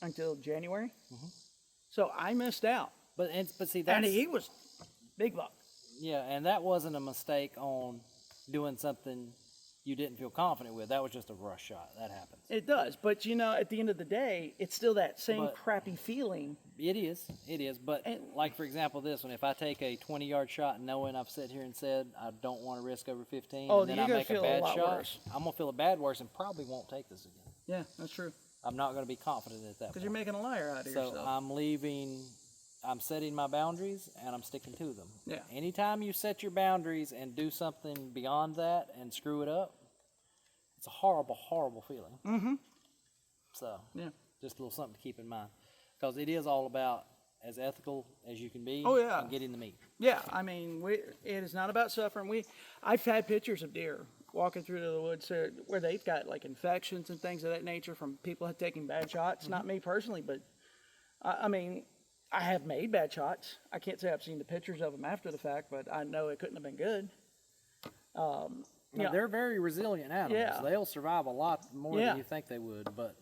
until January. Mm-hmm. So I missed out. But see, that's... And he was big buck. Yeah, and that wasn't a mistake on doing something you didn't feel confident with. That was just a rush shot. That happens. It does. But, at the end of the day, it's still that same crappy feeling. It is. But, like, for example, this one, if I take a 20-yard shot knowing I've sat here and said I don't want to risk over 15, and then I make a bad shot, worse. I'm going to feel a bad worse and probably won't take this again. Yeah, that's true. I'm not going to be confident at that point. Because you're making a liar out of yourself. So I'm setting my boundaries, and I'm sticking to them. Yeah. Anytime you set your boundaries and do something beyond that and screw it up, it's a horrible, horrible feeling. Mm-hmm. So, just a little something to keep in mind. Because it is all about as ethical as you can be and getting the meat. Yeah, I mean, it is not about suffering. I've had pictures of deer walking through the woods where they've got, like, infections and things of that nature from people taking bad shots. Mm-hmm. Not me personally, but, I mean, I have made bad shots. I can't say I've seen the pictures of them after the fact, but I know it couldn't have been good. They're very resilient animals. Yeah. They'll survive a lot more than you think they would. But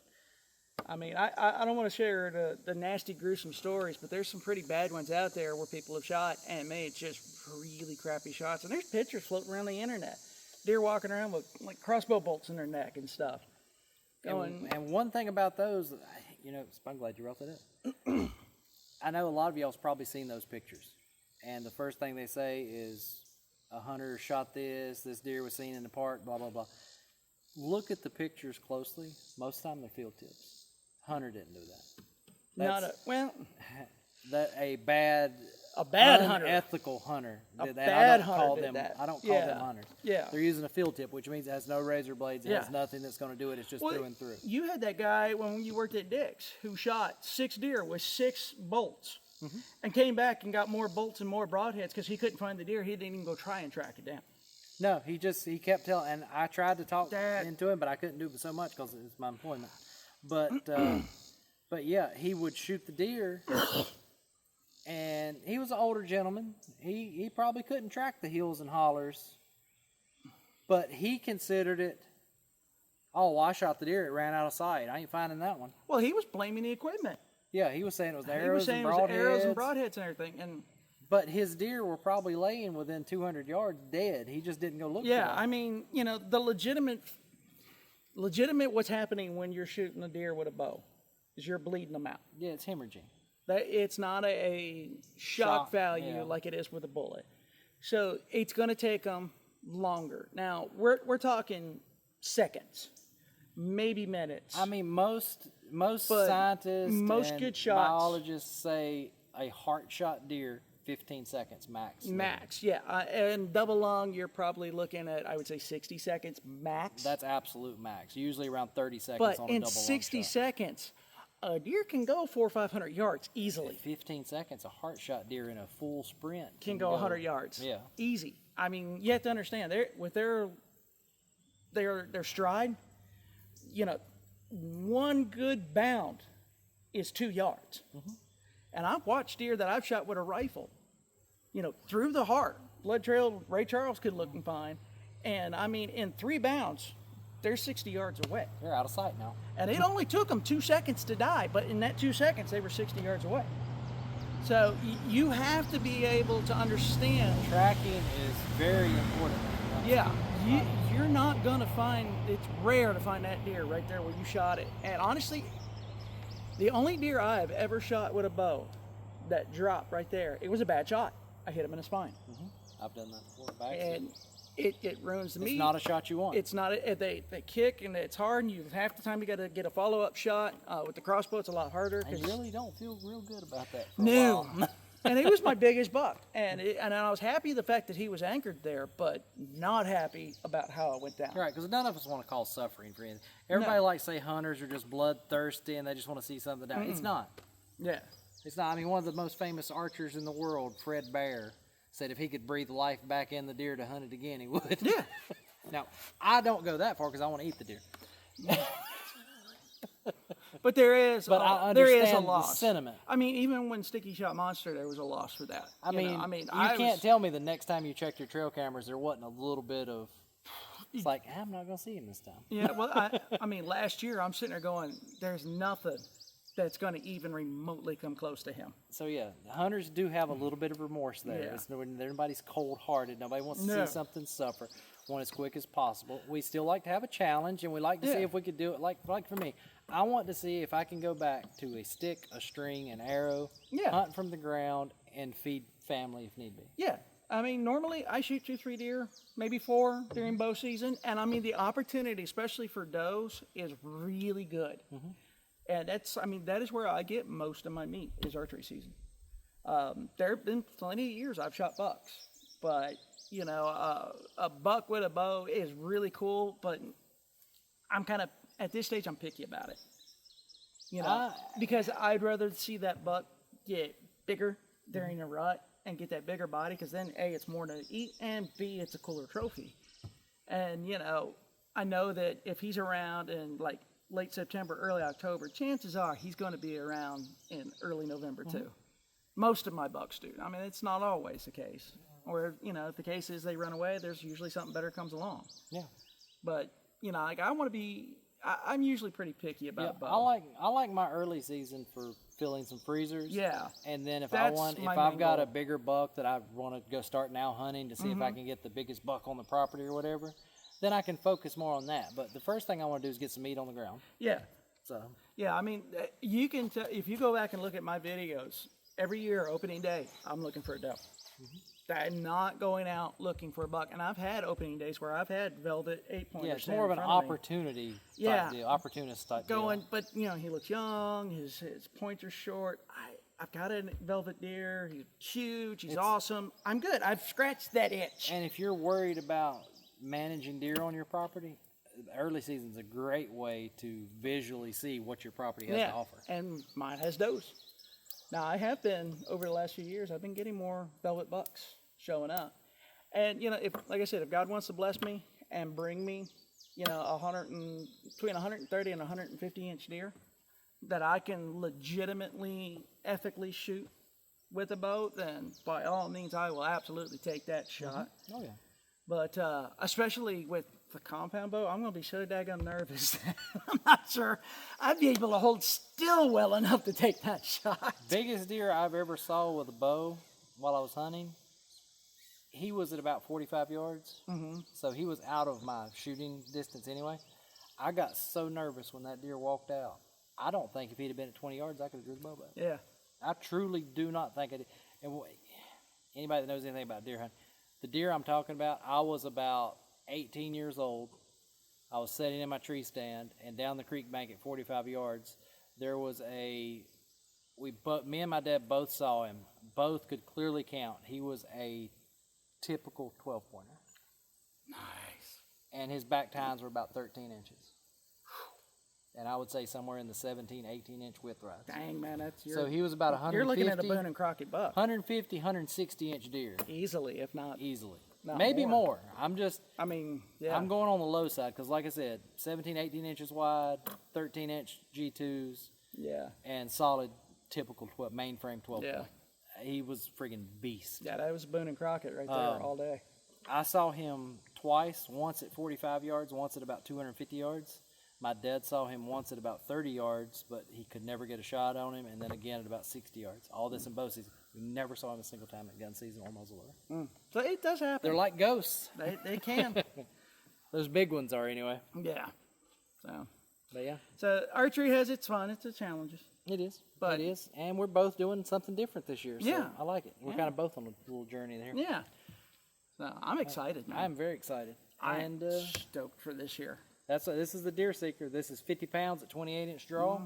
I mean, I don't want to share the nasty, gruesome stories, but there's some pretty bad ones out there where people have shot and made just really crappy shots. And there's pictures floating around the internet. Deer walking around with, like, crossbow bolts in their neck and stuff. And one thing about those, I'm glad you brought that up. I know a lot of y'all's probably seen those pictures. And the first thing they say is, a hunter shot this deer was seen in the park, blah, blah, blah. Look at the pictures closely. Most of the time they're field tips. Hunter didn't do that. that a bad hunter. unethical hunter did that. Bad I don't hunter call did them. that. I don't call them hunters. Yeah. They're using a field tip, which means it has no razor blades. It has nothing that's going to do it. It's just through and through. You had that guy when you worked at Dick's who shot 6 deer with 6 bolts, and came back and got more bolts and more broadheads because he couldn't find the deer. He didn't even go try and track it down. No, he kept telling, and I tried to talk into him, but I couldn't do it so much because it's my employment. But but yeah, he would shoot the deer, and he was an older gentleman. He probably couldn't track the hills and hollers, but he considered it. Oh, well, I shot the deer. It ran out of sight. I ain't finding that one. Well, he was blaming the equipment. Yeah, he was saying it was arrows He was saying and it was arrows and broadheads. broadheads and everything. And But his deer were probably laying within 200 yards dead. He just didn't go look for yeah, them. I mean, the legitimate what's happening when you're shooting a deer with a bow is you're bleeding them out. Yeah, it's hemorrhaging. It's not a shock value like it is with a bullet. So it's going to take them longer. Now, we're talking seconds, maybe minutes. I mean, most scientists most and good shots, biologists say a heart shot deer, 15 seconds max. Max, yeah. And double lung, you're probably looking at, I would say, 60 seconds max. That's absolute max. Usually around 30 seconds but on a in double 60 lung shot. seconds, a deer can go 400 or 500 yards easily. 15 seconds, a heart shot deer in a full sprint Can go 100 yards. Yeah. Easy. I mean, you have to understand, with their stride, one good bound is 2 yards. And I've watched deer that I've shot with a rifle, through the heart. Blood trail, Ray Charles could look fine. And I mean, in 3 bounds, they're 60 yards away. They're out of sight now. And it only took them 2 seconds to die, but in that 2 seconds, they were 60 yards away. So you have to be able to understand. Tracking is very important. Yeah, you're not going to find, it's rare to find that deer right there where you shot it. And honestly, the only deer I've ever shot with a bow that dropped right there, it was a bad shot. I hit him in the spine. I've done that before. By And accident. it ruins the meat. It's not a shot you want. It's not, they kick and it's hard, and half the time you got to get a follow-up shot. With the crossbow, it's a lot harder. I really don't feel real good about that for a No. while. And it was my biggest buck. And I was happy the fact that he was anchored there, but not happy about how it went down. Right, because none of us want to cause suffering for anything. Everybody likes to say hunters are just bloodthirsty and they just want to see something die. It's not. Yeah. It's not. I mean, one of the most famous archers in the world, Fred Bear, said if he could breathe life back in the deer to hunt it again, he would. Yeah. Now, I don't go that far because I want to eat the deer. But there is, I there is a understand the loss. sentiment. I mean, even when Sticky shot Monster, there was a loss for that. You can't tell me the next time you checked your trail cameras there wasn't a little bit of, it's like, I'm not going to see him this time. Yeah, well, I mean, last year I'm sitting there going, there's nothing that's going to even remotely come close to him. So yeah, the hunters do have a little bit of remorse there. Yeah. It's nobody's cold-hearted. Nobody wants to see something suffer. Want as quick as possible. We still like to have a challenge, and we like to see if we could do it. Like for me, I want to see if I can go back to a stick, a string, an arrow, hunt from the ground, and feed family if need be. Yeah. I mean, normally I shoot 2-3 deer, maybe 4 during bow season, and I mean the opportunity, especially for does, is really good. And that is where I get most of my meat is archery season. There have been plenty of years I've shot bucks, but a buck with a bow is really cool. But I'm kind of at this stage I'm picky about it, because I'd rather see that buck get bigger during a rut and get that bigger body, because then A, it's more to eat, and B, it's a cooler trophy. And I know that if he's around in like late September, early October, chances are he's going to be around in early November too. Most of my bucks do. I mean, it's not always the case. Or, if the case is they run away, there's usually something better comes along. Yeah. But, I want to be, I'm usually pretty picky about bow. I like my early season for filling some freezers. Yeah. And then if I've got a bigger buck that I want to go start now hunting to see if I can get the biggest buck on the property or whatever, then I can focus more on that. But the first thing I want to do is get some meat on the ground. Yeah. So. Yeah, I mean, you can tell, if you go back and look at my videos, every year, opening day, I'm looking for a doe. I'm not going out looking for a buck. And I've had opening days where I've had velvet 8-pointers. Yeah, it's more of an opportunity type deal, opportunist type deal. But, he looks young, his points are short. I've got a velvet deer. He's huge. He's awesome. I'm good. I've scratched that itch. And if you're worried about managing deer on your property, early season's a great way to visually see what your property has to offer. And mine has does. Now, I have been, over the last few years, I've been getting more velvet bucks showing up. And, you know, if, like I said, if God wants to bless me and bring me, you know, between 130 and 150 inch deer that I can legitimately, ethically shoot with a bow, then by all means, I will absolutely take that shot. Oh, yeah. But especially with the compound bow, I'm going to be so daggone nervous. I'm not sure I'd be able to hold still well enough to take that shot. Biggest deer I've ever saw with a bow while I was hunting, he was at about 45 yards. So he was out of my shooting distance anyway. I got so nervous when that deer walked out. I don't think if he'd have been at 20 yards, I could have drew the bow back. Yeah. I truly do not think it. And anybody that knows anything about deer hunting, the deer I'm talking about, I was about 18 years old. I was sitting in my tree stand, and down the creek bank at 45 yards, there was me and my dad both saw him. Both could clearly count. He was a typical 12-pointer. Nice. And his back tines were about 13 inches. And I would say somewhere in the 17, 18-inch width rods. Dang, man, so he was about 150. You're looking at a Boone and Crockett buck. 150, 160-inch deer. Easily, if not. Easily. Not Maybe more. I'm going on the low side because, like I said, 17, 18 inches wide, 13-inch G2s. Yeah. And solid, typical mainframe 12 Yeah. point. He was friggin' beast. Yeah, that was Boone and Crockett right there all day. I saw him twice, once at 45 yards, once at about 250 yards. My dad saw him once at about 30 yards, but he could never get a shot on him, and then again at about 60 yards. All this in bow season. We never saw him a single time at gun season or muzzleloader. So it does happen. They're like ghosts. They can. Those big ones are anyway. Yeah. So. But yeah. So archery has its fun. It's its challenges. It is. But it is. And we're both doing something different this year. So yeah. I like it. We're kind of both on a little journey there. Yeah. So I'm excited, man. I'm very excited. I'm stoked for this year. This is the Deer Seeker. This is 50 pounds at 28-inch draw.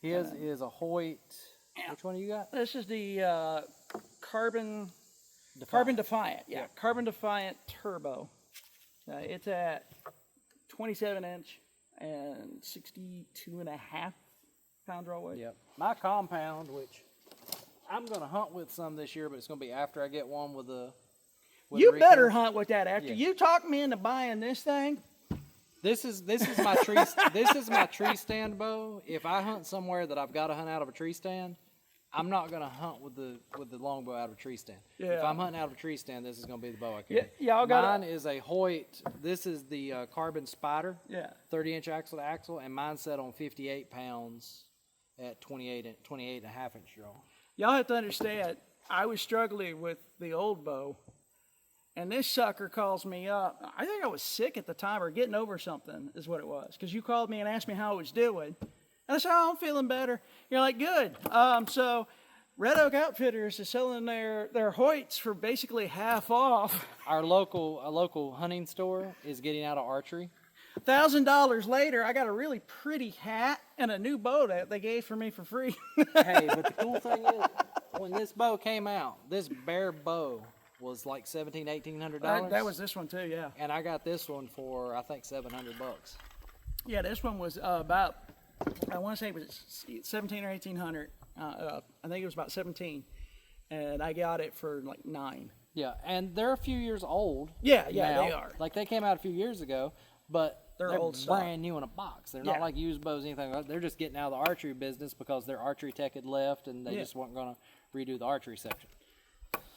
His is a Hoyt. Yeah. Which one do you got? This is the Carbon Defiant. Yeah, Yep. Carbon Defiant Turbo. It's at 27-inch and 62.5 pound draw weight. Yep. My compound, which I'm going to hunt with some this year, but it's going to be after I get one with a. You better hunt with that after. You talk me into buying this thing. This is my tree. This is my tree stand bow. If I hunt somewhere that I've got to hunt out of a tree stand, I'm not going to hunt with the longbow out of a tree stand. Yeah. If I'm hunting out of a tree stand, this is going to be the bow I carry. Yeah, mine is a Hoyt. This is the Carbon Spider. Yeah. 30-inch axle to axle, and mine's set on 58 pounds at 28 and a half inch draw. Y'all have to understand, I was struggling with the old bow. And this sucker calls me up. I think I was sick at the time or getting over something is what it was. Because you called me and asked me how I was doing. And I said, I'm feeling better. You're like, good. So Red Oak Outfitters is selling their Hoyts for basically half off. Our local hunting store is getting out of archery. $1,000 later, I got a really pretty hat and a new bow that they gave for me for free. Hey, but the cool thing is, when this bow came out, this bare bow was like $1,800. That was this one too, yeah. And I got this one for I think $700. Yeah, this one was about, I want to say it was 17 or 1800. I think it was about 17, and I got it for like $9. Yeah, and they're a few years old. Yeah, now. they are. Like they came out a few years ago, but they're old stock. brand new in a box. They're not like used bows, anything like that. They're just getting out of the archery business because their archery tech had left, and they just weren't going to redo the archery section.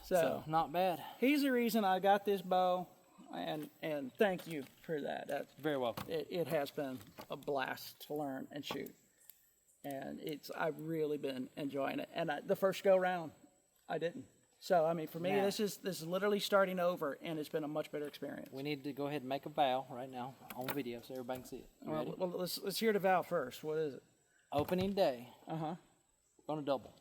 So not bad. He's the reason I got this bow, and thank you for that. That's very welcome. It has been a blast to learn and shoot, and I've really been enjoying it. And the first go round, I didn't. So I mean, for me, this is literally starting over, and it's been a much better experience. We need to go ahead and make a vow right now on video so everybody can see it. Ready? Well, let's hear the vow first. What is it? Opening day. Gonna double.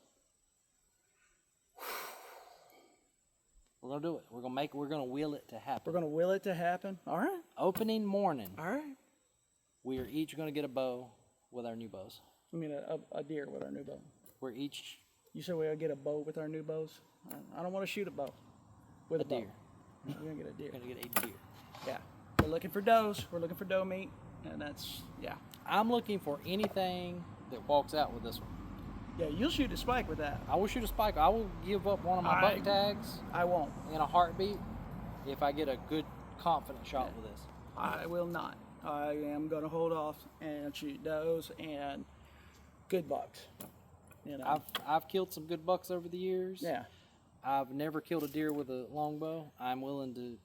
We're gonna do it. We're gonna will it to happen. We're gonna will it to happen. All right. Opening morning. All right. We are each gonna get a bow with our new bows. I mean, a deer with our new bow. We're each You said we'll get a bow with our new bows. I don't want to shoot a bow with a bow. deer. We're gonna get a deer. We're gonna get a deer. Yeah, we're looking for does. We're looking for doe meat, and that's yeah. I'm looking for anything that walks out with this one. Yeah, you'll shoot a spike with that. I will shoot a spike. I will give up one of my buck tags I won't. in a heartbeat if I get a good, confident shot with this. I will not. I am going to hold off and shoot does and good bucks. You know. I've killed some good bucks over the years. Yeah. I've never killed a deer with a longbow. I'm willing to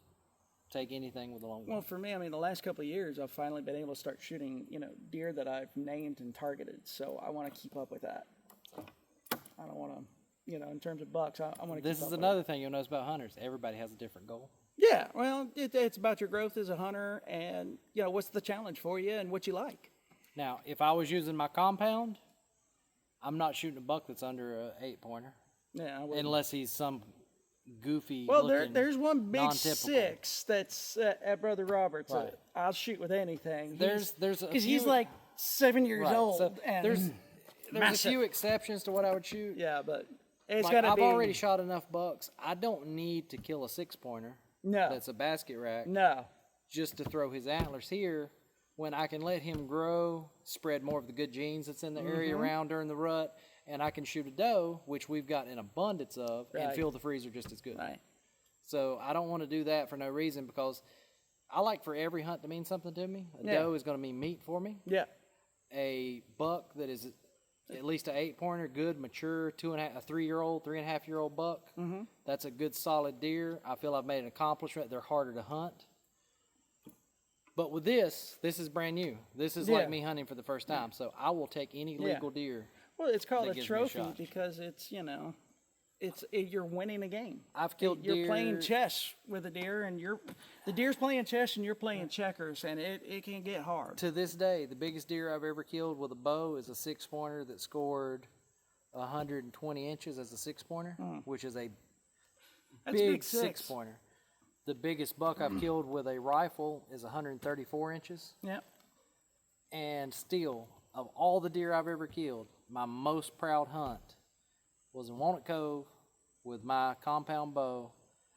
take anything with a longbow. Well, for me, I mean, the last couple of years, I've finally been able to start shooting, deer that I've named and targeted. So I want to keep up with that. I don't want to, in terms of bucks, I want to keep up with This is another thing you'll notice about hunters. Everybody has a different goal. Yeah, well, it's about your growth as a hunter and, what's the challenge for you and what you like. Now, if I was using my compound, I'm not shooting a buck that's under a 8-pointer. Yeah, I wouldn't. Unless he's some goofy Well, looking, there's one big non-typical. 6 that's at Brother Robert's. Right. I'll shoot with anything. There's a because he's few- like 7 years Right, old. so and there's a massive. few exceptions to what I would shoot. Yeah, but it's Like, got to I've be. already shot enough bucks. I don't need to kill a 6-pointer. No. That's a basket rack. No. Just to throw his antlers here, when I can let him grow, spread more of the good genes that's in the area around during the rut, and I can shoot a doe, which we've got an abundance of, and Right. fill the freezer just as good. Right. So I don't want to do that for no reason, because I like for every hunt to mean something to me. A Yeah. doe is going to mean meat for me. Yeah. A buck that is at least an 8-pointer, good, mature, 3-year-old, 3.5-year-old buck. That's a good, solid deer. I feel I've made an accomplishment. They're harder to hunt. But with this is brand new. This is Yeah. like me hunting for the first time. So I will take any legal deer. Well, it's called That a gives me a trophy shot. because it's, you're winning a game. I've killed You're deer. playing chess with a deer, and the deer's playing chess, and you're playing checkers, and it can get hard. To this day, the biggest deer I've ever killed with a bow is a 6-pointer that scored 120 inches as a 6-pointer, which is a That's big big 6-pointer. The biggest buck I've killed with a rifle is 134 inches. Yeah. And still, of all the deer I've ever killed, my most proud hunt was in Walnut Cove with my compound bow.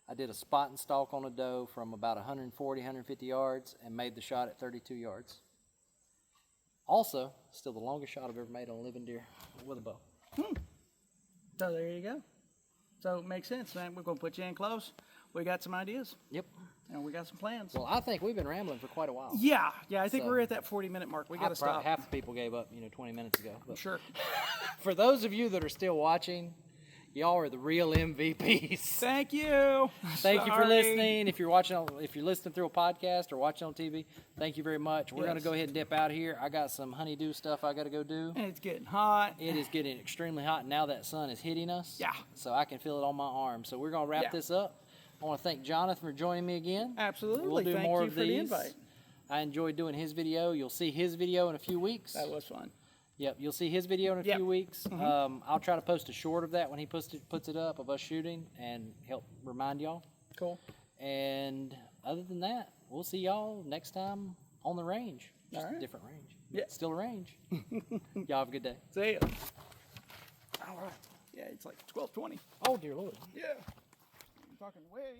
I did a spot and stalk on a doe from about 140, 150 yards and made the shot at 32 yards. Also, still the longest shot I've ever made on a living deer with a bow. So there you go. So it makes sense, man. We're going to put you in close. We got some ideas, Yep. and we got some plans. Well, I think we've been rambling for quite a while. Yeah, I think So- we're at that 40-minute mark. We got to stop. Half the people gave up, 20 minutes ago. But Sure. for those of you that are still watching, y'all are the real MVPs. Thank you. Thank you for Sorry. listening. If you're listening through a podcast or watching on TV, thank you very much. We're going to Yes. go ahead and dip out here. I got some honeydew stuff I got to go do. And it's getting hot. It is getting extremely hot now that sun is hitting us. Yeah. So I can feel it on my arm. So we're going to wrap Yeah. this up. I want to thank Jonathan for joining me again. Absolutely. We'll do Thank more you of for these. the invite. I enjoyed doing his video. You'll see his video in a few weeks. That was fun. Yep, you'll see his video in a Yep. few weeks. I'll try to post a short of that when he puts it up of us shooting and help remind y'all. Cool. And other than that, we'll see y'all next time on the range. Just All right. a different range. Yeah. Still a range. Y'all have a good day. See ya. All right. Yeah, it's like 12:20. Oh, dear Lord. Yeah. I'm talking way.